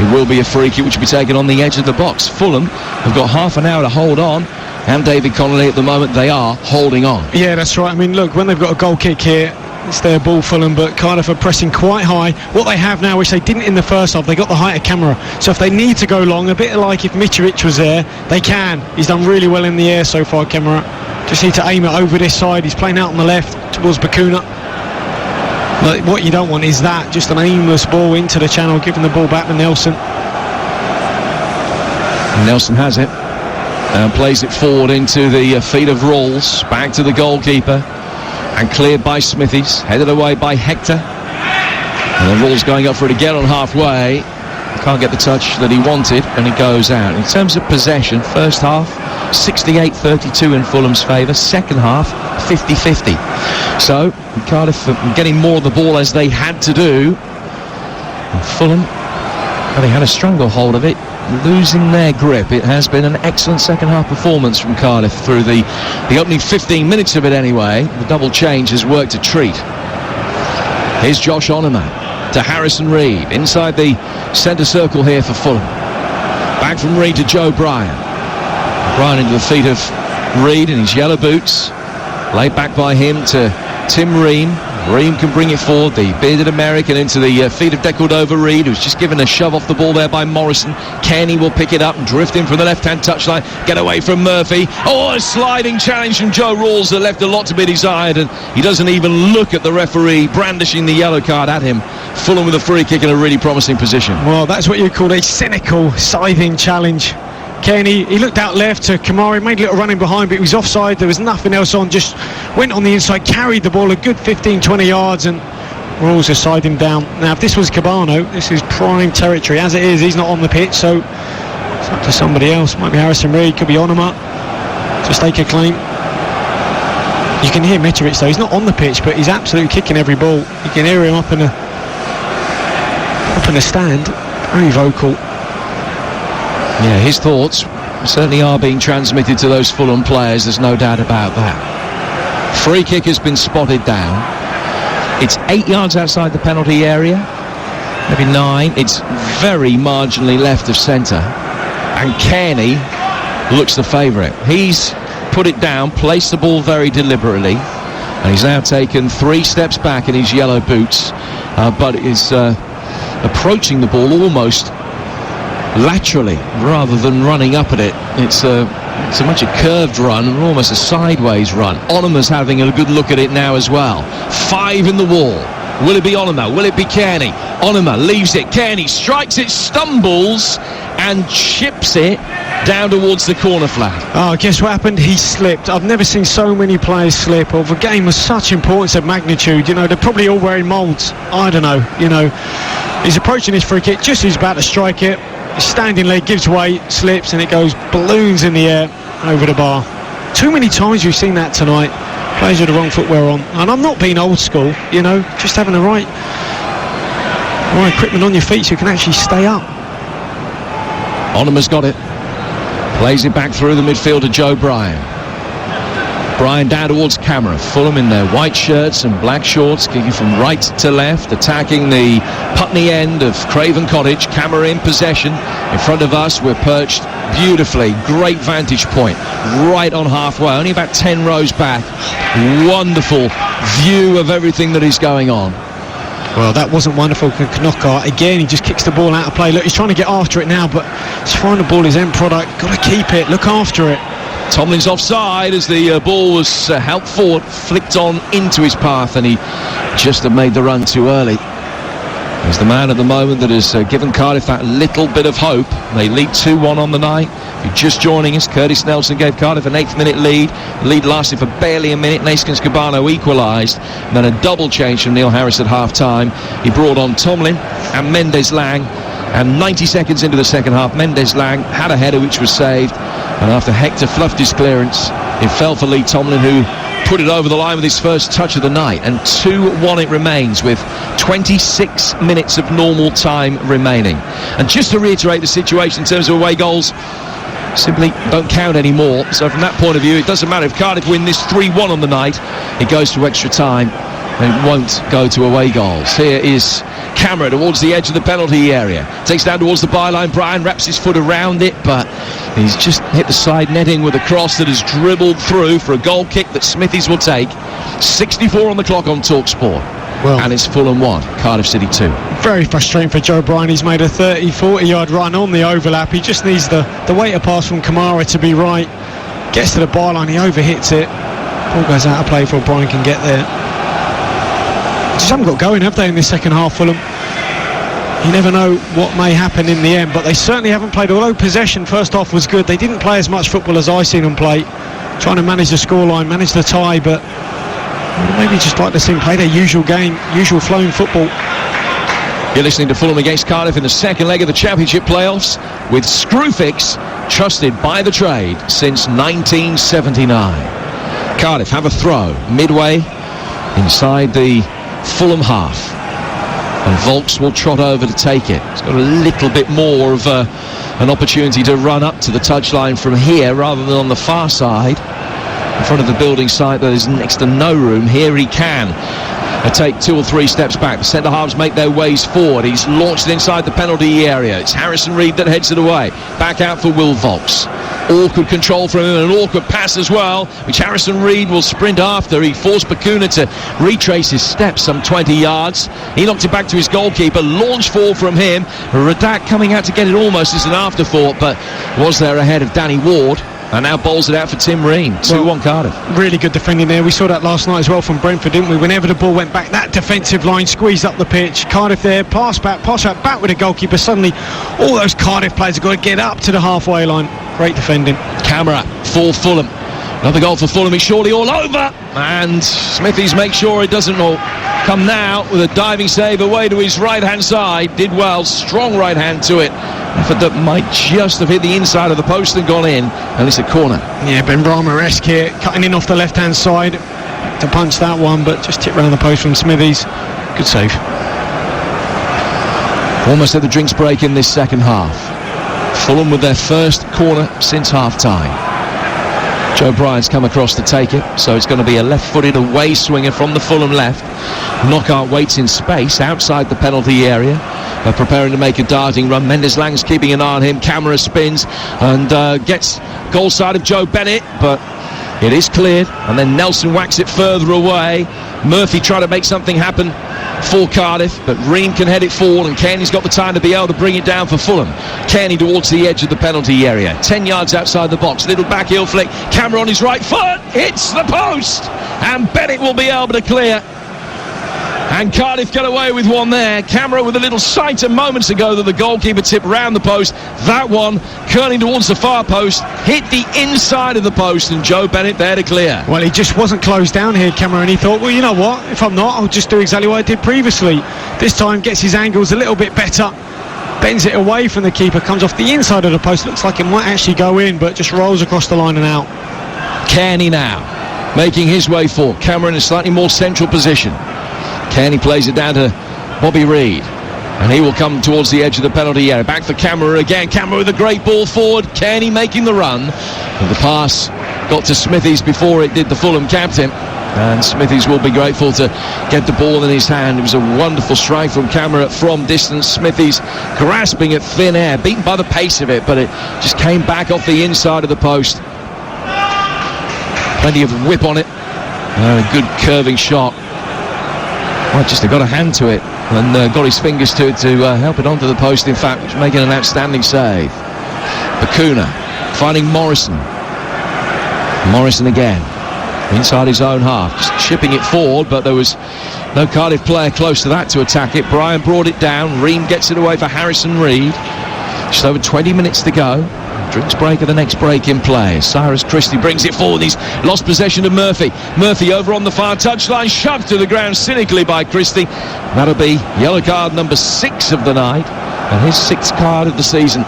it will be a free kick which will be taken on the edge of the box. Fulham have got half an hour to hold on, and David Connolly at the moment, they are holding on. Yeah, that's right. I mean, look, when they've got a goal kick here, It's their ball, Fulham, but Cardiff are pressing quite high. What they have now, which they didn't in the first half, they got the height of camera. So if they need to go long, a bit like if Mitrovic was there, they can. He's done really well in the air so far, camera. Just need to aim it over this side. He's playing out on the left towards Bakuna. But what you don't want is that, just an aimless ball into the channel, giving the ball back to Nelson. Nelson has it and plays it forward into the feet of Rawls, back to the goalkeeper, and cleared by Smithies, headed away by Hector, and then Rawls going up for it again on halfway. Can't get the touch that he wanted, and he goes out. In terms of possession, first half 68-32 in Fulham's favour, second half 50-50. So Cardiff getting more of the ball as they had to do, and Fulham, well, they had a stranglehold of it, losing their grip. It has been an excellent second half performance from Cardiff through the opening 15 minutes of it anyway. The double change has worked a treat. Here's Josh Onoman to Harrison Reed inside the centre circle here for Fulham. Back from Reed to Joe Bryan. Bryan into the feet of Reed in his yellow boots. Laid back by him to Tim Ream. Ream can bring it forward, the bearded American, into the feet of De Cordova-Reid, who's just given a shove off the ball there by Morrison. Kenny will pick it up and drift in from the left-hand touchline, get away from Murphy. Oh, a sliding challenge from Joe Rawls that left a lot to be desired, and he doesn't even look at the referee brandishing the yellow card at him. Fulham with a free kick in a really promising position. Well, that's what you call a cynical, scything challenge. Kenny, he looked out left to Kamari, made a little running behind, but he was offside. There was nothing else on, just went on the inside, carried the ball a good 15-20 yards, and Rawls are siding down. Now, if this was Cabano, this is prime territory. As it is, he's not on the pitch, so it's up to somebody else. Might be Harrison Reed, could be Onuma to stake a claim. You can hear Mitrovic though, he's not on the pitch, but he's absolutely kicking every ball. You can hear him up in the stand, very vocal. Yeah, his thoughts certainly are being transmitted to those Fulham players, there's no doubt about that. Free kick has been spotted down. It's 8 yards outside the penalty area, maybe 9. It's very marginally left of centre, and Kearney looks the favourite. He's put it down, placed the ball very deliberately, and he's now taken 3 steps back in his yellow boots, but is approaching the ball almost laterally rather than running up at it. It's a much a curved run and almost a sideways run. Onoma's having a good look at it now as well. 5 in the wall. Will it be Onoma? Will it be Kearney? Onoma leaves it. Kearney strikes it, stumbles and chips it down towards the corner flag. Oh, guess what happened? He slipped. I've never seen so many players slip of a game of such importance and magnitude. You know, they're probably all wearing moulds. I don't know. You know, he's approaching his free kick just as he's about to strike it. His standing leg gives way, slips, and it goes balloons in the air over the bar. Too many times we've seen that tonight. Players with the wrong footwear on. And I'm not being old school, you know, just having the right equipment on your feet so you can actually stay up. Onoma's got it. Plays it back through the midfield to Joe Bryan. Bryan down towards camera. Fulham in their white shirts and black shorts, kicking from right to left, attacking the Putney end of Craven Cottage. Camera in possession. In front of us, we're perched beautifully. Great vantage point. Right on halfway. Only about 10 rows back. Wonderful view of everything that is going on. Well, that wasn't wonderful. Knockout again, he just kicks the ball out of play. Look, he's trying to get after it now, but to find the ball is end product. Got to keep it, look after it. Tomlin's offside as the ball was helped forward, flicked on into his path, and he just had made the run too early. He's the man at the moment that has given Cardiff that little bit of hope. They lead 2-1 on the night. If you're just joining us, Curtis Nelson gave Cardiff an 8th minute lead. The lead lasted for barely a minute. Naskins Cabano equalised. And then a double change from Neil Harris at half-time. He brought on Tomlin and Mendes Lang. And 90 seconds into the second half, Mendes Lang had a header which was saved. And after Hector fluffed his clearance, it fell for Lee Tomlin, who put it over the line with his first touch of the night. And 2-1 it remains with 26 minutes of normal time remaining. And just to reiterate the situation in terms of away goals, simply don't count anymore. So from that point of view, it doesn't matter if Cardiff win this 3-1 on the night. It goes to extra time. It won't go to away goals. Here is Camera towards the edge of the penalty area. Takes down towards the byline. Brian wraps his foot around it, but he's just hit the side netting with a cross that has dribbled through for a goal kick that Smithies will take. 64 on the clock on TalkSport. Well, and it's Fulham 1, Cardiff City 2. Very frustrating for Joe Bryan. He's made a 30-40 yard run on the overlap. He just needs the weight of pass from Kamara to be right. Gets to the byline, he overhits it. Ball goes out of play before Bryan can get there. Just haven't got going, have they, in this second half, Fulham? You never know what may happen in the end, but they certainly haven't played. Although possession first half was good, they didn't play as much football as I've seen them play. Trying to manage the scoreline, manage the tie, but maybe just like to see them play their usual game, usual flowing football. You're listening to Fulham against Cardiff in the second leg of the Championship playoffs with Screwfix, trusted by the trade since 1979. Cardiff have a throw midway inside the Fulham half, and Volks will trot over to take it. He's got a little bit more of an opportunity to run up to the touchline from here rather than on the far side in front of the building site. There's next to no room. Here he can take 2 or 3 steps back. The centre halves make their ways forward. He's launched it inside the penalty area. It's Harrison Reed that heads it away. Back out for Will Volks. Awkward control from him, and an awkward pass as well, which Harrison Reed will sprint after. He forced Bakuna to retrace his steps some 20 yards. He knocked it back to his goalkeeper. Launch forward from him. Radak coming out to get it almost as an afterthought, but was there ahead of Danny Ward. And now bowls it out for Tim Ream. 2-1 Cardiff. Really good defending there. We saw that last night as well from Brentford, didn't we? Whenever the ball went back, that defensive line squeezed up the pitch. Cardiff there, pass back with the goalkeeper. Suddenly, all those Cardiff players have got to get up to the halfway line. Great defending. Camera for Fulham. Another goal for Fulham. He's surely all over. And Smithies makes sure it doesn't all come now with a diving save away to his right-hand side. Did well. Strong right hand to it. Effort that might just have hit the inside of the post and gone in, and it's a corner. Yeah, Ben Rama-esque here, cutting in off the left-hand side to punch that one, but just tipped round the post from Smithies. Good save. Almost at the drinks break in this second half. Fulham with their first corner since half-time. Joe Bryan's come across to take it, so it's going to be a left-footed away swinger from the Fulham left. Knockaert waits in space outside the penalty area, preparing to make a darting run. Mendes Lang's keeping an eye on him. Camera spins and gets goal side of Joe Bennett, but it is cleared, and then Nelson whacks it further away. Murphy trying to make something happen for Cardiff, but Ream can head it forward, and Kearney's got the time to be able to bring it down for Fulham. Kearney towards the edge of the penalty area, 10 yards outside the box. Little back heel flick. Camera on his right foot hits the post, and Bennett will be able to clear. And Cardiff get away with one there. Camera with a little sight a moments ago that the goalkeeper tipped round the post. That one curling towards the far post, hit the inside of the post, and Joe Bennett there to clear. Well, he just wasn't closed down here, Camera, and he thought, well, you know what, if I'm not, I'll just do exactly what I did previously. This time gets his angles a little bit better, bends it away from the keeper, comes off the inside of the post. Looks like it might actually go in, but just rolls across the line and out. Kearney now making his way forward. Camera in a slightly more central position. Kearney plays it down to Bobby Reid, and he will come towards the edge of the penalty area. Back for Camera again. Camera with a great ball forward. Kearney making the run, and the pass got to Smithies before it did the Fulham captain, and Smithies will be grateful to get the ball in his hand. It was a wonderful strike from Camera from distance. Smithies grasping at thin air, beaten by the pace of it, but it just came back off the inside of the post. Plenty of whip on it, and a good curving shot. Well, just got a hand to it and got his fingers to it to help it onto the post, in fact, making an outstanding save. Bakuna finding Morrison. Morrison again inside his own half, just chipping it forward, but there was no Cardiff player close to that to attack it. Bryan brought it down. Ream gets it away for Harrison Reed. Just over 20 minutes to go. Drinks break of the next break in play. Cyrus Christie brings it forward. He's lost possession of Murphy. Murphy over on the far touchline, shoved to the ground cynically by Christie. That'll be yellow card number 6 of the night, and his 6th card of the season.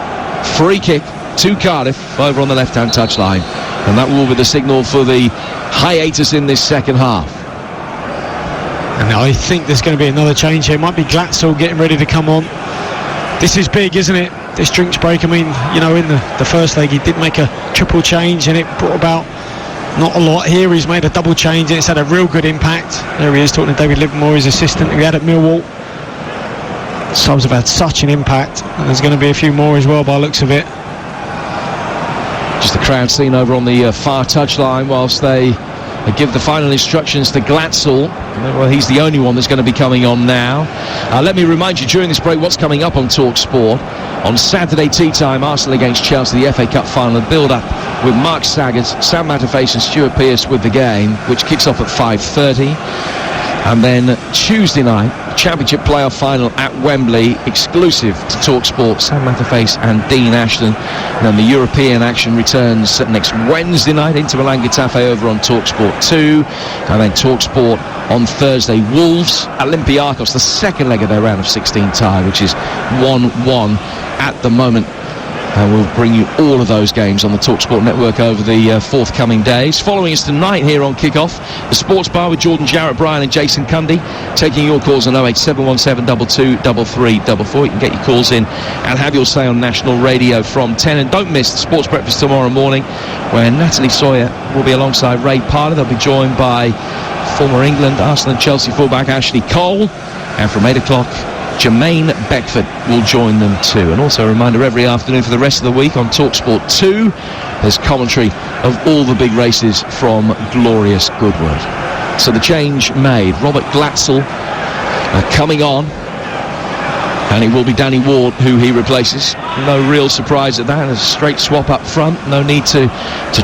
Free kick to Cardiff over on the left-hand touchline, and that will be the signal for the hiatus in this second half. And I think there's going to be another change here. It might be Glatzel getting ready to come on. This is big, isn't it? This drinks break. I mean, you know, in the first leg he did make a triple change, and it brought about Not a lot here. He's made a double change and it's had a real good impact. There he is talking to David Livermore, his assistant who he had at Millwall. Subs have had such an impact, and there's going to be a few more as well by the looks of it. Just the crowd scene over on the far touchline whilst they give the final instructions to Glatzel. Well, he's the only one that's going to be coming on now. Let me remind you during this break what's coming up on Talk Sport. On Saturday tea time, Arsenal against Chelsea, the FA Cup final, build up with Mark Saggers, Sam Matterface and Stuart Pearce with the game, which kicks off at 5:30. And then Tuesday night, Championship playoff final at Wembley, exclusive to TalkSport, Sam Matterface and Dean Ashton. And then the European action returns next Wednesday night, Inter Milan Getafe over on TalkSport 2. And then TalkSport on Thursday, Wolves, Olympiacos, the second leg of their round of 16 tie, which is 1-1 at the moment. And we'll bring you all of those games on the TalkSport network over the forthcoming days. Following us tonight here on Kickoff, the Sports Bar with Jordan Jarrett, Bryan and Jason Cundy, taking your calls on 08717 223344. You can get your calls in and have your say on national radio from 10. And don't miss the Sports Breakfast tomorrow morning, where Natalie Sawyer will be alongside Ray Parler. They'll be joined by former England, Arsenal and Chelsea fullback Ashley Cole. And from 8 o'clock, Jermaine Beckford will join them too. And also a reminder, every afternoon for the rest of the week on TalkSport 2, there's commentary of all the big races from glorious Goodwood. So the change made. Robert Glatzel coming on, and it will be Danny Ward who he replaces. No real surprise at that. A straight swap up front. No need to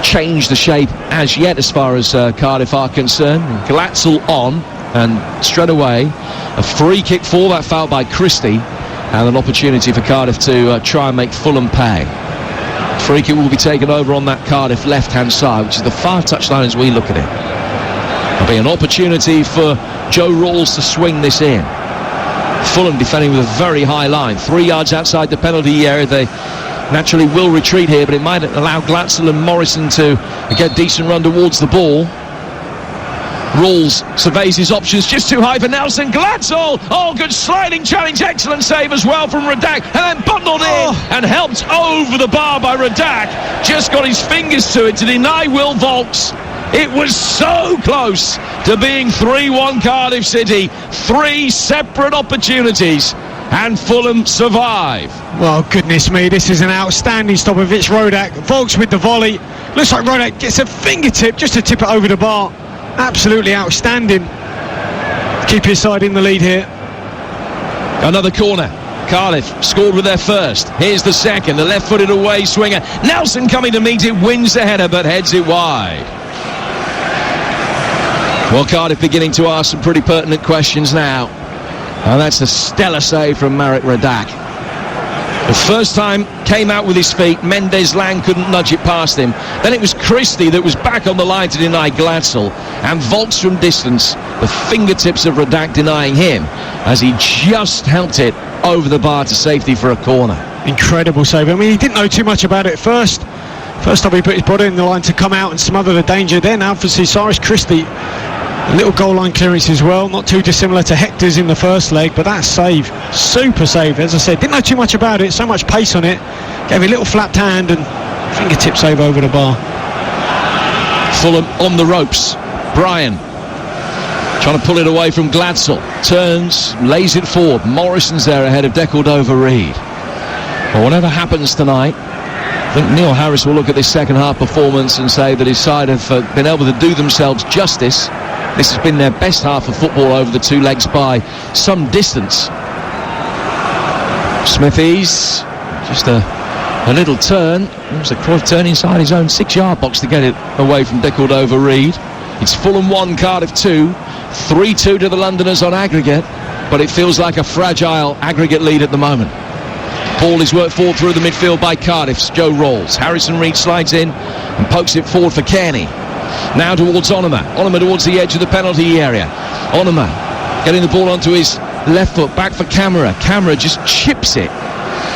change the shape as yet as far as Cardiff are concerned. Glatzel on, and straight away a free kick for that foul by Christie, and an opportunity for Cardiff to try and make Fulham pay. Free kick will be taken over on that Cardiff left-hand side, which is the far touchline as we look at it. There'll be an opportunity for Joe Rawls to swing this in. Fulham defending with a very high line, 3 yards outside the penalty area. They naturally will retreat here, but it might allow Glatzel and Morrison to get a decent run towards the ball. Rawls surveys his options, just too high for Nelson. Glatzel, good sliding challenge, excellent save as well from Radak, and then bundled in and helped over the bar by Radak. Just got his fingers to it to deny Will Vaulks. It was so close to being 3-1 Cardiff City. 3 separate opportunities, and Fulham survive. Well, goodness me, this is an outstanding stop of Rich Rodak. Vaulks with the volley. Looks like Rodak gets a fingertip just to tip it over the bar. Absolutely outstanding. Keep his side in the lead here. Another corner. Cardiff scored with their first. Here's the second. The left-footed away swinger. Nelson coming to meet it, wins the header but heads it wide. Well, Cardiff beginning to ask some pretty pertinent questions now. And that's a stellar save from Marek Radak. The first time came out with his feet. Mendes Lang couldn't nudge it past him. Then it was Christie that was back on the line to deny Glatzel, and Vaulks from distance, the fingertips of Radak denying him as he just helped it over the bar to safety for a corner. Incredible save. I mean, he didn't know too much about it first time he put his body in the line to come out and smother the danger. Then obviously Cyrus Christie, a little goal line clearance as well, not too dissimilar to Hector's in the first leg, but that save, super save. As I said, didn't know too much about it, so much pace on it, gave a little flapped hand and fingertip save over the bar. Fulham on the ropes. Bryan trying to pull it away from Glatzel, turns, lays it forward. Morrison's there ahead of Decordova-Reid. Well, whatever happens tonight, I think Neil Harris will look at this second half performance and say that his side have been able to do themselves justice. This has been their best half of football over the 2 legs by some distance. Smithies, just a little turn. It was a cross turn inside his own 6-yard box to get it away from Decordova-Reid. It's Fulham 1, Cardiff 2, 3-2 to the Londoners on aggregate, but it feels like a fragile aggregate lead at the moment. Ball is worked forward through the midfield by Cardiff's Joe Rawls. Harrison Reed slides in and pokes it forward for Kearney. Now towards Onuma. Onuma towards the edge of the penalty area. Onuma getting the ball onto his left foot. Back for Camera. Camera just chips it.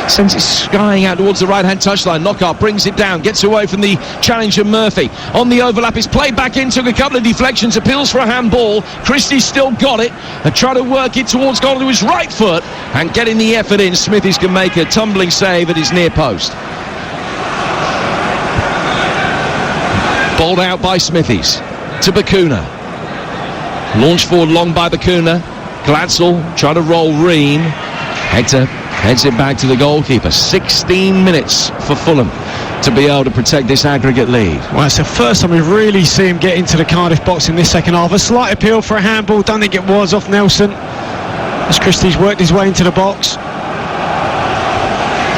Sends it skying out towards the right-hand touchline. Knockout brings it down. Gets away from the challenger Murphy. On the overlap, it's played back in. Took a couple of deflections. Appeals for a handball. Christie's still got it. And trying to work it towards goal to his right foot. And getting the effort in. Smithies can make a tumbling save at his near post. Bowled out by Smithies to Bacuna. Launch forward long by Bacuna. Glatzel trying to roll Ream. Hector heads it back to the goalkeeper. 16 minutes for Fulham to be able to protect this aggregate lead. Well, it's the first time we've really seen him get into the Cardiff box in this second half. A slight appeal for a handball. Don't think it was off Nelson, as Christie's worked his way into the box.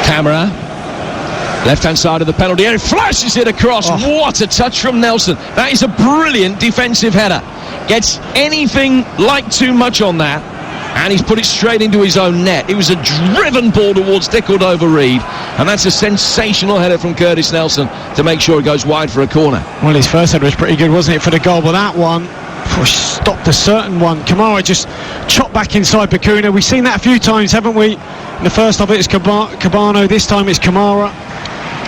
Camera, left hand side of the penalty area, flashes it across. What a touch from Nelson. That is a brilliant defensive header. Gets anything like too much on that, and he's put it straight into his own net. It was a driven ball towards Dickled-over-Reed, and that's a sensational header from Curtis Nelson to make sure it goes wide for a corner. Well, his first header was pretty good, wasn't it, for the goal, but that one stopped a certain one. Kamara just chopped back inside Bacuna. We've seen that a few times, haven't we? In the first of it, it's Cabano. This time it's Kamara.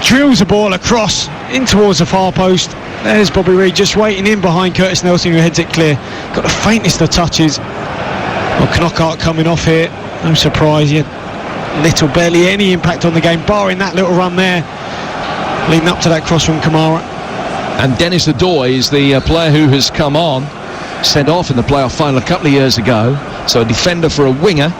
Drills the ball across in towards the far post. There's Bobby Reid just waiting in behind Curtis Nelson, who heads it clear. Got the faintest of touches. Well, Knockout coming off here. No surprise. He had barely any impact on the game, barring that little run there, leading up to that cross from Kamara. And Dennis Adoy is the player who has come on, sent off in the playoff final a couple of years ago. So a defender for a winger.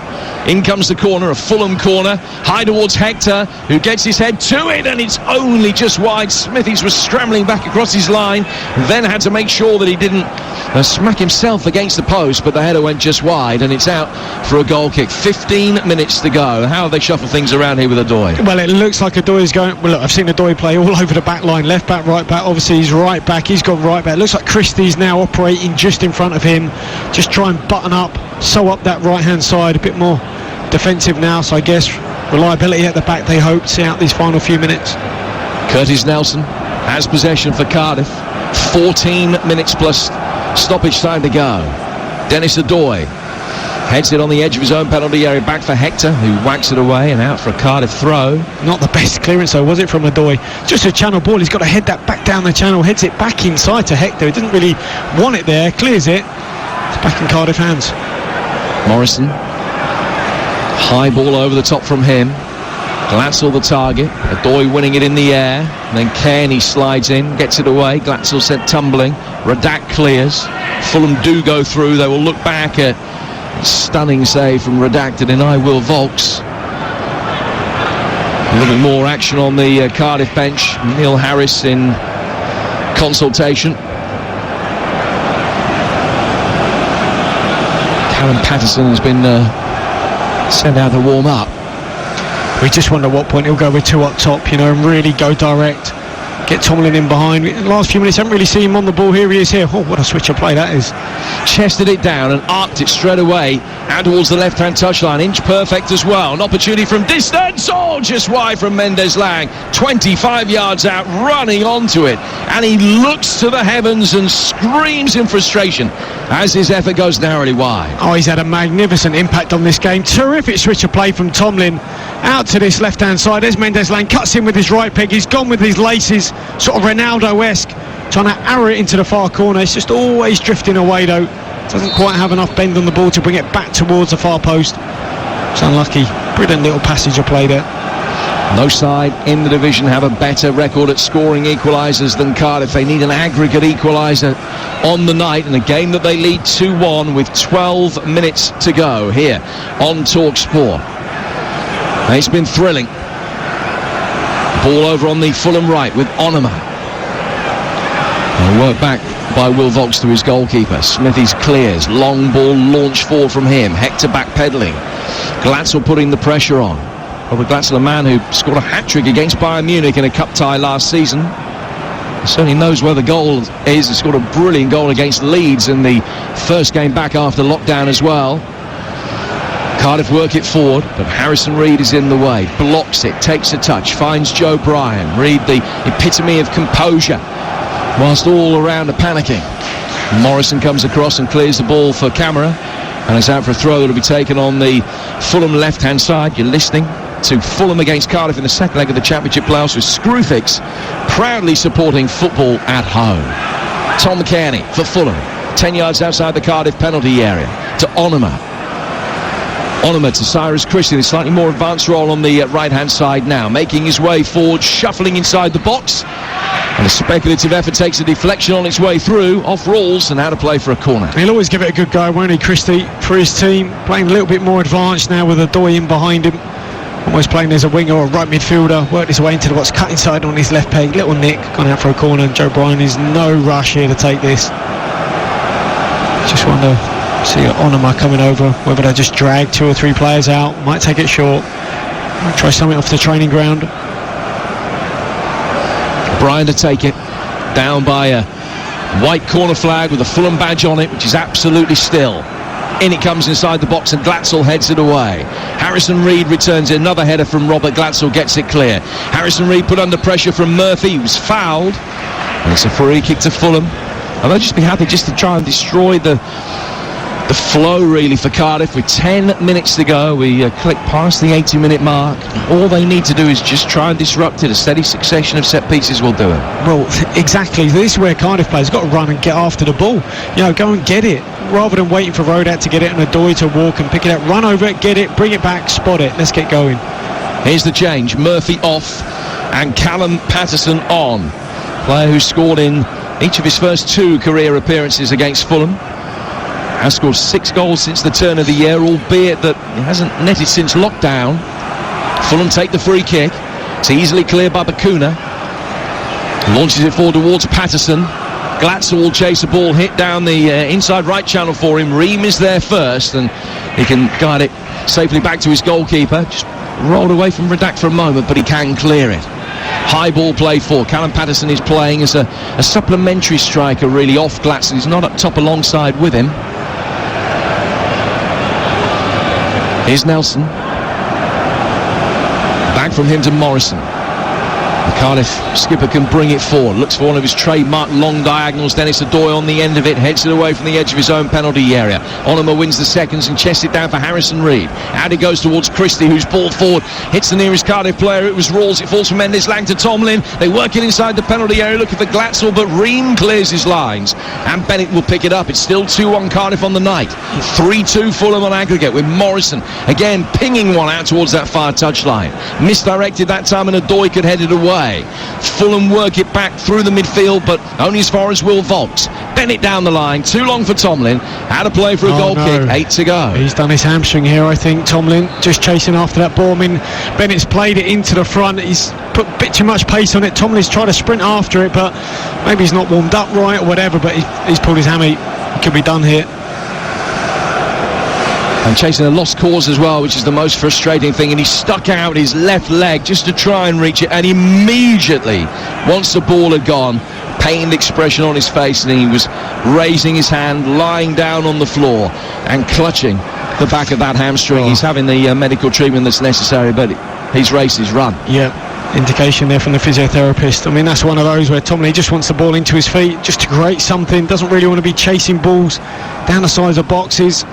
In comes the corner, a Fulham corner, high towards Hector, who gets his head to it, and it's only just wide. Smithies was scrambling back across his line, then had to make sure that he didn't smack himself against the post, but the header went just wide, and it's out for a goal kick. 15 minutes to go. How have they shuffled things around here with Adoy? Well, it looks like Adoy is going... Well, look, I've seen Adoy play all over the back line, left back, right back. Obviously, he's right back. He's gone right back. It looks like Christie's now operating just in front of him. Just try and button up, sew up that right-hand side a bit more defensive now, so I guess reliability at the back they hope to see out these final few minutes. Curtis Nelson has possession for Cardiff. 14 minutes plus stoppage time to go. Dennis Adoy heads it on the edge of his own penalty area, back for Hector, who whacks it away and out for a Cardiff throw. Not the best clearance though, was it, from Adoy? Just a channel ball. He's got to head that back down the channel, heads it back inside to Hector. He didn't really want it there, clears it. It's back in Cardiff hands. Morrison, high ball over the top from him. Glatzel the target. Adoy winning it in the air. And then Kearney slides in, gets it away. Glatzel sent tumbling. Radak clears. Fulham do go through. They will look back at a stunning save from Radak to deny Will Volks. A little bit more action on the Cardiff bench. Neil Harris in consultation. Callum Patterson has been sent out to warm up. We just wonder at what point he'll go with two up top, and really go direct. Get Tomlin in behind. In the last few minutes, I haven't really seen him on the ball. Here he is here. Oh, what a switch of play that is. Chested it down and arced it straight away out towards the left-hand touchline. Inch perfect as well. An opportunity from distance. Oh, just wide from Mendes-Lang. 25 yards out, running onto it. And he looks to the heavens and screams in frustration as his effort goes narrowly wide. Oh, he's had a magnificent impact on this game. Terrific switch of play from Tomlin. Out to this left-hand side. There's Mendes-Lang. Cuts in with his right peg. He's gone with his laces. Sort of Ronaldo-esque. Trying to arrow it into the far corner. It's just always drifting away though. Doesn't quite have enough bend on the ball to bring it back towards the far post. It's unlucky. Brilliant little passage of play there. No side in the division have a better record at scoring equalisers than Cardiff. They need an aggregate equaliser on the night in a game that they lead 2-1 with 12 minutes to go here on TalkSport. And it's been thrilling. Ball over on the Fulham right with Onema. And work back by Will Volks to his goalkeeper. Smithies clears. Long ball launch forward from him. Hector backpedaling. Glatzel putting the pressure on. Robert Glatzel, a man who scored a hat-trick against Bayern Munich in a cup tie last season. He certainly knows where the goal is. He scored a brilliant goal against Leeds in the first game back after lockdown as well. Cardiff work it forward, but Harrison Reed is in the way. Blocks it, takes a touch, finds Joe Bryan. Reed, the epitome of composure, whilst all around are panicking. Morrison comes across and clears the ball for Camera, and it's out for a throw that will be taken on the Fulham left-hand side. You're listening to Fulham against Cardiff in the second leg of the Championship playoffs with Screwfix proudly supporting football at home. Tom Kearney for Fulham, 10 yards outside the Cardiff penalty area to Onema. Onema to Cyrus Christian, a slightly more advanced role on the right-hand side now, making his way forward, shuffling inside the box. And a speculative effort takes a deflection on its way through, off rules, and out of play for a corner. He'll always give it a good go, won't he, Christie, for his team. Playing a little bit more advanced now with Odoi in behind him. Almost playing as a winger or a right midfielder. Worked his way into the box, cut inside on his left peg. Little nick, gone out for a corner. And Joe Bryan is no rush here to take this. Just wonder, see Onoma coming over, whether they just drag 2 or 3 players out. Might take it short. Might try something off the training ground. Bryan to take it, down by a white corner flag with a Fulham badge on it, which is absolutely still. In it comes inside the box, and Glatzel heads it away. Harrison Reed returns it. Another header from Robert Glatzel gets it clear. Harrison Reed put under pressure from Murphy, he was fouled, and it's a free kick to Fulham. And they'll just be happy just to try and destroy the flow, really, for Cardiff. With 10 minutes to go, we click past the 80-minute mark. All they need to do is just try and disrupt it. A steady succession of set pieces will do it. Well, exactly. This is where Cardiff players got to run and get after the ball. You know, go and get it, rather than waiting for Rodat to get it and Odoi to walk and pick it up. Run over it, get it, bring it back, spot it. Let's get going. Here's the change. Murphy off and Callum Patterson on. Player who scored in each of his first 2 career appearances against Fulham. Has scored 6 goals since the turn of the year, albeit that he hasn't netted since lockdown. Fulham take the free kick. It's easily cleared by Bakuna. Launches it forward towards Patterson. Glatzel will chase a ball hit down the inside right channel for him. Ream is there first, and he can guide it safely back to his goalkeeper. Just rolled away from Redak for a moment, but he can clear it. High ball played for. Callum Patterson is playing as a supplementary striker, really, off Glatzel. He's not up top alongside with him. Here's Nelson. Back from him to Morrison. The Cardiff skipper can bring it forward. Looks for one of his trademark long diagonals. Dennis Odoi on the end of it. Heads it away from the edge of his own penalty area. Onoma wins the seconds and chests it down for Harrison Reed. Out it goes towards Christie, who's balled forward. Hits the nearest Cardiff player. It was Rawls. It falls from Mendes Lang to Tomlin. They work it inside the penalty area looking for Glatzel, but Ream clears his lines. And Bennett will pick it up. It's still 2-1 Cardiff on the night. 3-2 Fulham on aggregate, with Morrison again pinging one out towards that far touchline. Misdirected that time, and Odoi could head it away. Fulham work it back through the midfield, but only as far as Will Vaulks. Bennett down the line, too long for Tomlin. Out of play for a goal kick, 8 to go. He's done his hamstring here, I think. Tomlin just chasing after that ball. I mean, Bennett's played it into the front. He's put a bit too much pace on it. Tomlin's tried to sprint after it, but maybe he's not warmed up right or whatever, but he's pulled his hammy. It could be done here. And chasing a lost cause as well, which is the most frustrating thing. And he stuck out his left leg just to try and reach it. And immediately, once the ball had gone, pained expression on his face, and he was raising his hand, lying down on the floor and clutching the back of that hamstring. He's having the medical treatment that's necessary, but his race is run. Yeah. Indication there from the physiotherapist. I mean, that's one of those where Tomlin just wants the ball into his feet just to create something. Doesn't really want to be chasing balls down the sides of boxes.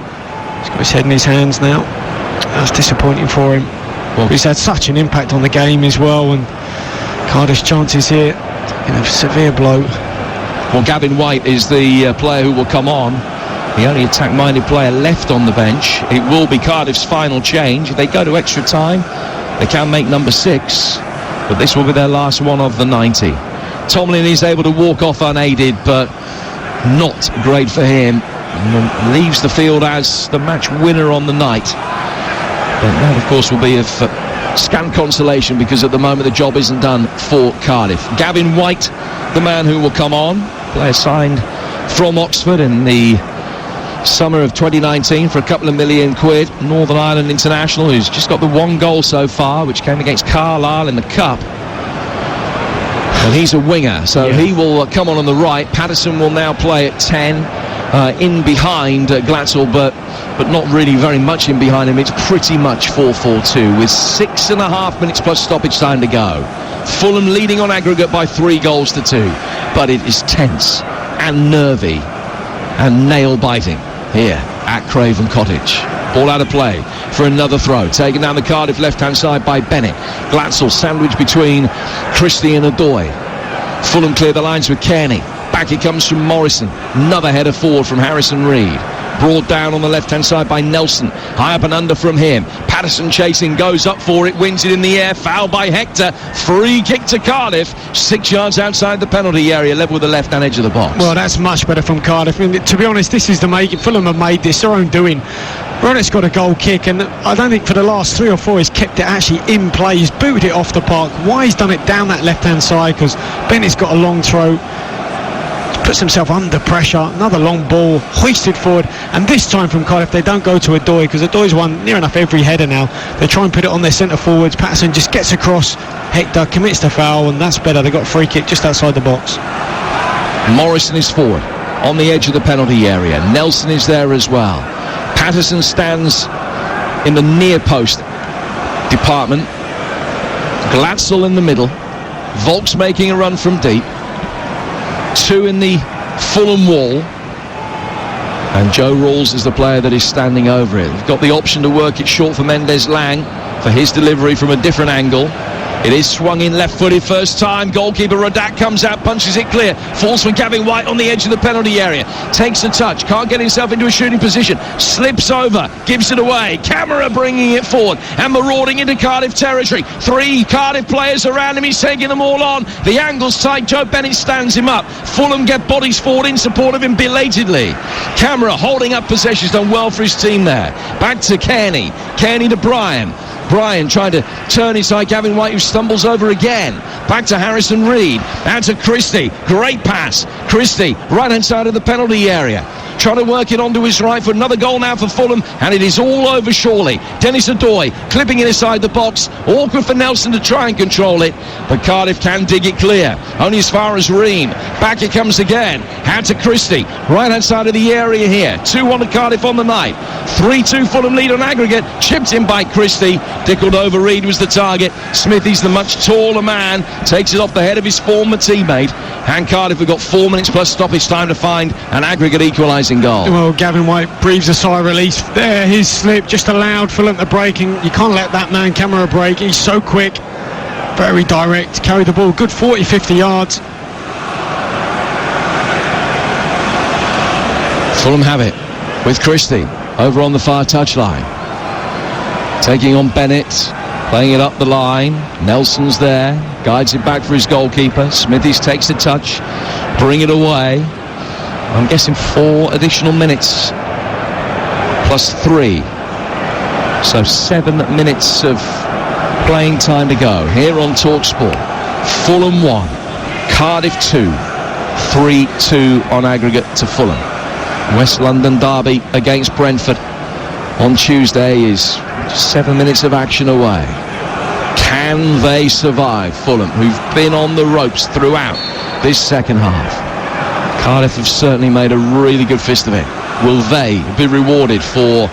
He's got his head in his hands now. That's disappointing for him. Well, he's had such an impact on the game as well, and Cardiff's chances here in a severe blow. Well, Gavin White is the player who will come on. The only attack-minded player left on the bench. It will be Cardiff's final change. If they go to extra time, they can make number 6, but this will be their last one of the 90. Tomlin is able to walk off unaided, but not great for him. And leaves the field as the match winner on the night. But that, of course, will be of scant consolation, because at the moment the job isn't done for Cardiff. Gavin White, the man who will come on, player signed from Oxford in the summer of 2019 for a couple of £1 million. Northern Ireland international, who's just got the 1 goal so far, which came against Carlisle in the Cup. And he's a winger, so he will come on the right. Patterson will now play at 10. In behind Glatzel, but not really very much in behind him. It's pretty much 4-4-2 with 6.5 minutes plus stoppage time to go. Fulham leading on aggregate by 3 goals to 2, but it is tense and nervy and nail-biting here at Craven Cottage. Ball out of play for another throw, taken down the Cardiff left-hand side by Bennett. Glatzel sandwiched between Christie and Odoi. Fulham clear the lines with Kearney. Back it comes from Morrison. Another header forward from Harrison Reed. Brought down on the left-hand side by Nelson. High up and under from him. Patterson chasing, goes up for it, wins it in the air. Foul by Hector. Free kick to Cardiff. 6 yards outside the penalty area, level with the left-hand edge of the box. Well, that's much better from Cardiff. I mean, to be honest, this is the making. Fulham have made this their own doing. Ronnett's got a goal kick, and I don't think for the last 3 or 4 he's kept it actually in play. He's booted it off the park. Why he's done it down that left-hand side, because Bennett's got a long throw. Puts himself under pressure. Another long ball hoisted forward, and this time from Cardiff they don't go to Adoy, because Adoy's won near enough every header now. They try and put it on their centre forwards. Patterson just gets across. Hector commits the foul, and that's better. They got a free kick just outside the box. Morrison is forward on the edge of the penalty area. Nelson is there as well. Patterson stands in the near post department. Glatzel in the middle. Volks making a run from deep. 2 in the Fulham wall. And Joe Rawls is the player that is standing over it. They've got the option to work it short for Mendes-Lang for his delivery from a different angle. It is swung in left-footed first time. Goalkeeper Rodak comes out, punches it clear. Falls for Gavin White on the edge of the penalty area. Takes a touch, can't get himself into a shooting position. Slips over, gives it away. Camera bringing it forward and marauding into Cardiff territory. 3 Cardiff players around him. He's taking them all on. The angle's tight. Joe Bennett stands him up. Fulham get bodies forward in support of him belatedly. Camera holding up possession. He's done well for his team there. Back to Kearney. Kearney to Bryan. Bryan trying to turn inside Gavin White, who stumbles over again. Back to Harrison Reed. Out to Christie. Great pass. Christie, right-hand side of the penalty area. Trying to work it onto his right for another goal now for Fulham, and it is all over surely. Dennis Adoy clipping it inside the box. Awkward for Nelson to try and control it, but Cardiff can dig it clear. Only as far as Ream. Back it comes again. Out to Christie. Right-hand side of the area here. 2-1 to Cardiff on the night. 3-2 Fulham lead on aggregate. Chipped in by Christie. Dickled over Reed was the target. Smithy's the much taller man. Takes it off the head of his former teammate. And Cardiff have got 4 minutes plus stoppage time to find an aggregate equalising goal. Well, Gavin White breathes a sigh of relief. There, his slip just allowed Fulham to break, and you can't let that man Camera break. He's so quick, very direct, carried the ball good 40-50 yards. Fulham have it with Christie over on the far touchline. Taking on Bennett, playing it up the line. Nelson's there, guides it back for his goalkeeper. Smithies takes a touch, bring it away. I'm guessing 4 additional minutes plus 3. So 7 minutes of playing time to go here on TalkSport. Fulham 1, Cardiff 2, 3-2 on aggregate to Fulham. West London derby against Brentford on Tuesday is 7 minutes of action away. Can they survive, Fulham, who've been on the ropes throughout this second half? Cardiff have certainly made a really good fist of it. Will they be rewarded for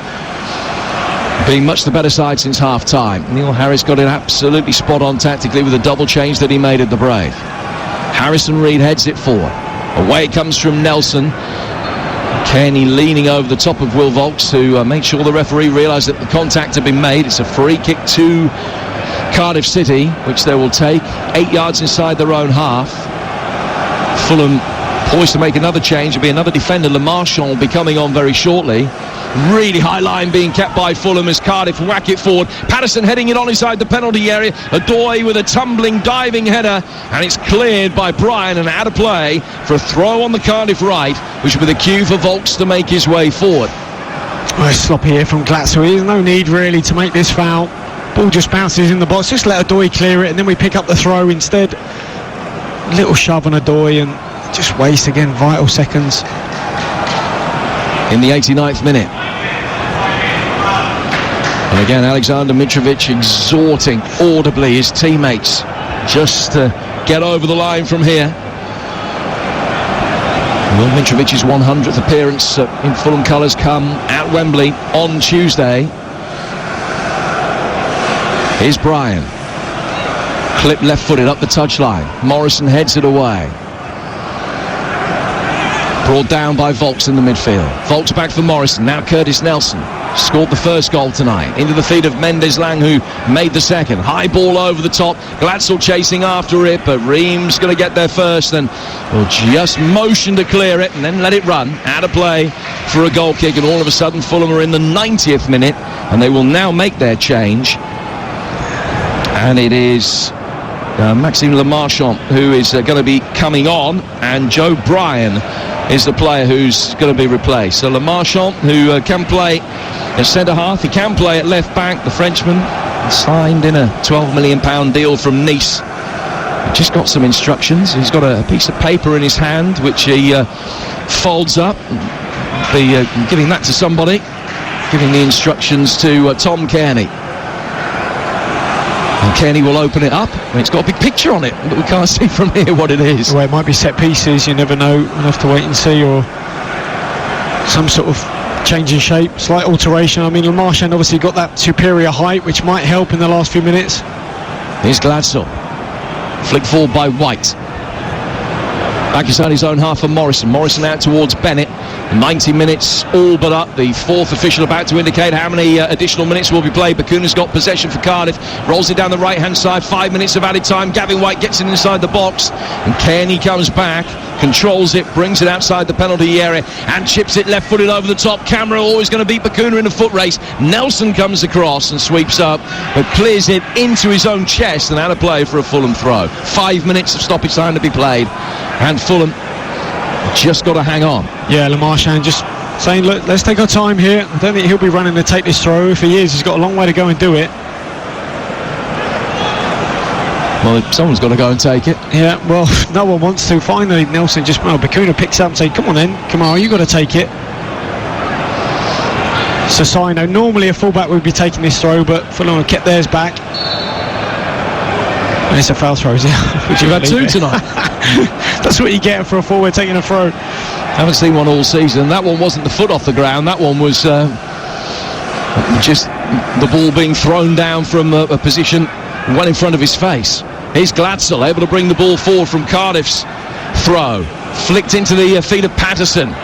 being much the better side since half-time? Neil Harris got it absolutely spot on tactically with a double change that he made at the break. Harrison Reed heads it forward. Away it comes from Nelson. Kearney leaning over the top of Will Volks to make sure the referee realised that the contact had been made. It's a free kick to Cardiff City, which they will take 8 yards inside their own half. Fulham poised to make another change. It'll be another defender. Le Marchand will be coming on very shortly. Really high line being kept by Fulham as Cardiff whack it forward. Patterson heading it on inside the penalty area. Adoy with a tumbling, diving header, and it's cleared by Bryan and out of play for a throw on the Cardiff right, which will be the cue for Volks to make his way forward. Well, it's sloppy here from Glatzel. There's no need really to make this foul. Ball just bounces in the box. Just let Adoy clear it, and then we pick up the throw instead. Little shove on Adoy and just waste again vital seconds. In the 89th minute. And again, Alexander Mitrovic exhorting audibly his teammates just to get over the line from here. Will Mitrovic's 100th appearance in Fulham colours come at Wembley on Tuesday. Here's Bryan. Clip left-footed up the touchline. Morrison heads it away. Brought down by Volks in the midfield. Volks back for Morrison. Now Curtis Nelson scored the first goal tonight. Into the feet of Mendes-Lang, who made the second. High ball over the top. Glatzel chasing after it, but Ream's going to get there first and will just motion to clear it and then let it run. Out of play for a goal kick, and all of a sudden Fulham are in the 90th minute, and they will now make their change. And it is Maxime Lemarchand who is going to be coming on, and Joe Bryan is the player who's going to be replaced. So Lemarchand, who can play at centre-half, he can play at left-back. The Frenchman signed in a £12 million deal from Nice. Just got some instructions. He's got a piece of paper in his hand which he folds up. Be giving that to somebody, giving the instructions to Tom Kearney. And Kearney will open it up, and it's got a big picture on it, but we can't see from here what it is. Well, it might be set pieces, you never know. We'll have to wait and see, or some sort of change in shape, slight alteration. I mean, Lemarchand obviously got that superior height, which might help in the last few minutes. Here's Gladstone. Flick forward by White. Back inside his own half for Morrison. Morrison out towards Bennett. 90 minutes all but up. The fourth official about to indicate how many additional minutes will be played. Bakuna's got possession for Cardiff. Rolls it down the right-hand side. 5 minutes of added time. Gavin White gets it inside the box. And Kearney comes back, controls it, brings it outside the penalty area, and chips it left-footed over the top. Camera always going to beat Bakuna in a foot race. Nelson comes across and sweeps up, but clears it into his own chest and out of play for a Fulham throw. 5 minutes of stoppage time to be played, and Fulham just got to hang on. Yeah, Lemarchand just saying, look, let's take our time here. I don't think he'll be running to take this throw. If he is, he's got a long way to go and do it. Well, someone's got to go and take it. Yeah, well, no one wants to. Finally, Nelson just, Bakuna picks up and says, come on then, Kamara, you got to take it. So Sino, normally a fullback would be taking this throw, but Fulham have kept theirs back. And it's a foul throw, yeah. You've had two tonight. That's what you get for a forward taking a throw. Haven't seen one all season. That one wasn't the foot off the ground. That one was just the ball being thrown down from a position well in front of his face. Here's Gladstone able to bring the ball forward from Cardiff's throw. Flicked into the feet of Patterson.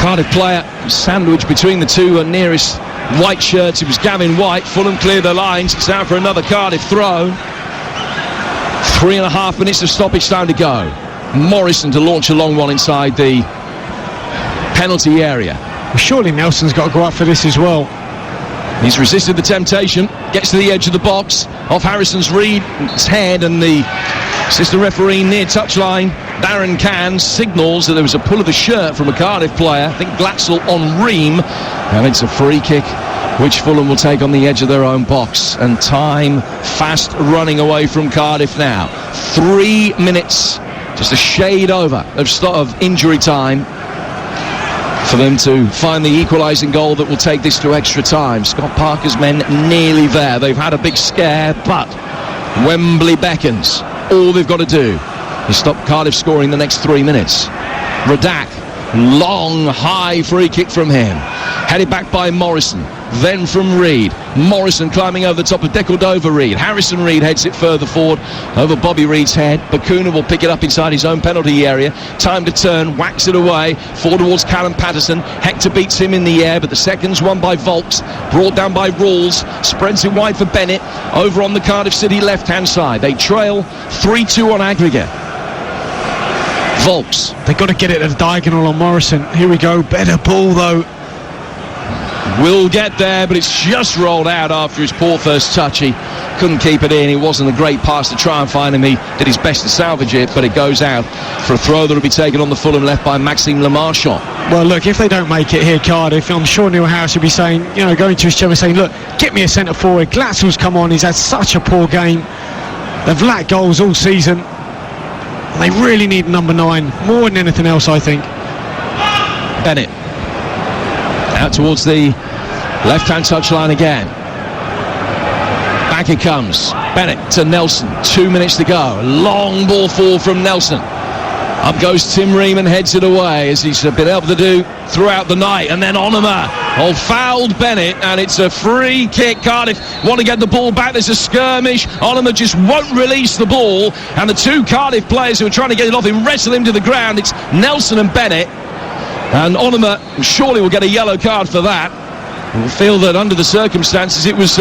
Cardiff player sandwiched between the two nearest white shirts. It was Gavin White. Fulham cleared the lines. It's out for another Cardiff throw. 3.5 minutes of stoppage time to go. Morrison to launch a long one inside the penalty area. Well, surely Nelson's got to go up for this as well. He's resisted the temptation, gets to the edge of the box, off Harrison's Reed's head, and the assistant referee near touchline, Darren Cann, signals that there was a pull of the shirt from a Cardiff player, I think Glatzel on Ream, and it's a free kick which Fulham will take on the edge of their own box. And time fast running away from Cardiff now. 3 minutes, just a shade over of injury time for them to find the equalising goal that will take this to extra time. Scott Parker's men nearly there. They've had a big scare, but Wembley beckons. All they've got to do is stop Cardiff scoring the next 3 minutes. Radak, long, high free kick from him. Headed back by Morrison, then from Reed. Morrison climbing over the top of Decordova-Reed. Harrison Reed heads it further forward over Bobby Reed's head. Bakuna will pick it up inside his own penalty area. Time to turn, whacks it away, forward towards Callum Patterson. Hector beats him in the air, but the second's won by Volks. Brought down by Rawls, spreads it wide for Bennett, over on the Cardiff City left-hand side. They trail 3-2 on aggregate. Volks. They've got to get it at a diagonal on Morrison. Here we go, better ball though. Will get there, but it's just rolled out after his poor first touch. He couldn't keep it in. It wasn't a great pass to try and find him. He did his best to salvage it, but it goes out for a throw that will be taken on the Fulham left by Maxime Lemarchand. Well, look, if they don't make it here, Cardiff, I'm sure Neil Harris will be saying, you know, going to his chair and saying, look, get me a centre forward. Glatzel's come on. He's had such a poor game. They've lacked goals all season. They really need number 9 more than anything else, I think. Bennett out towards the left-hand touchline again. Back it comes. Bennett to Nelson. 2 minutes to go. A long ball forward from Nelson. Up goes Tim Ream and heads it away, as he's been able to do throughout the night. And then Onuma fouled Bennett, and it's a free kick. Cardiff want to get the ball back. There's a skirmish. Onuma just won't release the ball, and the two Cardiff players who are trying to get it off him wrestle him to the ground. It's Nelson and Bennett, and Onuma surely will get a yellow card for that. We'll feel that under the circumstances it was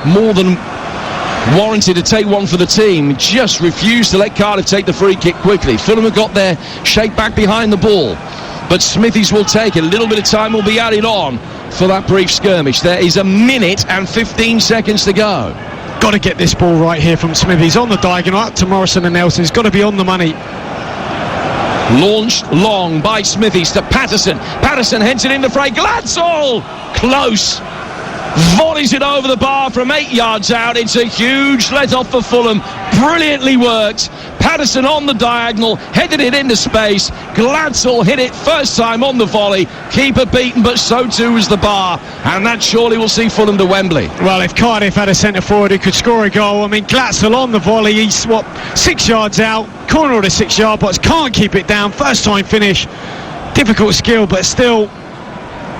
more than warranted to take one for the team. Just refused to let Cardiff take the free kick quickly. Fulham have got their shake back behind the ball. but Smithies will take it. A little bit of time will be added on for that brief skirmish. There is 1 minute and 15 seconds to go. Got to get this ball right here from Smithies on the diagonal up to Morrison and Nelson. He's got to be on the money. Launched long by Smithies to Patterson. Patterson heads it in the fray. Glatzel! Close. Volleys it over the bar from 8 yards out. It's a huge let-off for Fulham. Brilliantly worked. Patterson on the diagonal, headed it into space. Glatzel hit it first time on the volley. Keeper beaten, but so too was the bar. And that surely will see Fulham to Wembley. Well, if Cardiff had a centre-forward who could score a goal, I mean, Glatzel on the volley, he's, 6 yards out, corner of the 6-yard box, can't keep it down, first time finish. Difficult skill, but still,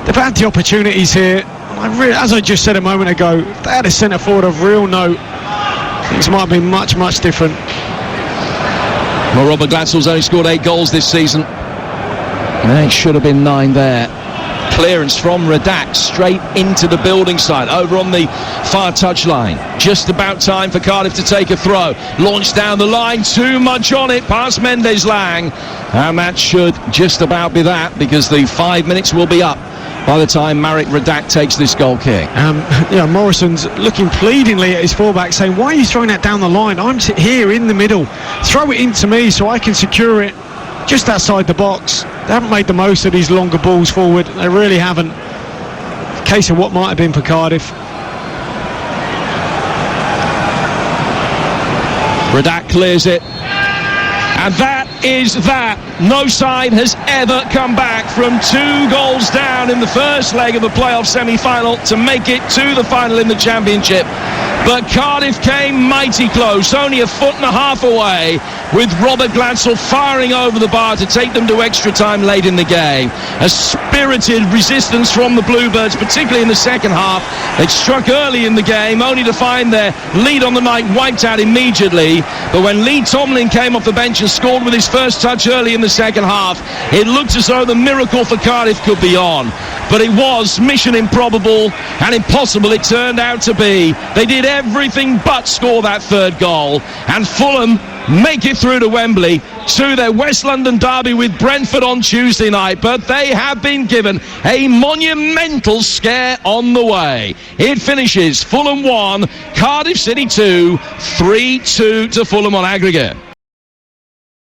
they've had the opportunities here. As I just said a moment ago, if they had a centre-forward of real note, things might be much, much different. Well, Robert Glatzel's only scored 8 goals this season. It should have been 9 there. Clearance from Radak straight into the building side, over on the far touchline. Just about time for Cardiff to take a throw. Launched down the line, too much on it, past Mendes-Lang. And that should just about be that, because the 5 minutes will be up by the time Marek Radak takes this goal kick. Morrison's looking pleadingly at his fullback, saying, why are you throwing that down the line? I'm here in the middle. Throw it into me so I can secure it just outside the box. They haven't made the most of these longer balls forward. They really haven't. Case of what might have been for Cardiff. Radak clears it. And that is that. No side has ever come back from 2 goals down in the first leg of the playoff semi-final to make it to the final in the Championship. But Cardiff came mighty close, only 1.5 feet away, with Robert Glatzel firing over the bar to take them to extra time late in the game. A spirited resistance from the Bluebirds, particularly in the second half. They'd struck early in the game, only to find their lead on the night wiped out immediately. But when Lee Tomlin came off the bench and scored with his first touch early in the second half, it looked as though the miracle for Cardiff could be on. But it was mission improbable and impossible it turned out to be. They did everything but score that third goal, and Fulham make it through to Wembley to their West London derby with Brentford on Tuesday night. But they have been given a monumental scare on the way. It finishes Fulham 1, Cardiff City 2, 3-2 to Fulham on aggregate.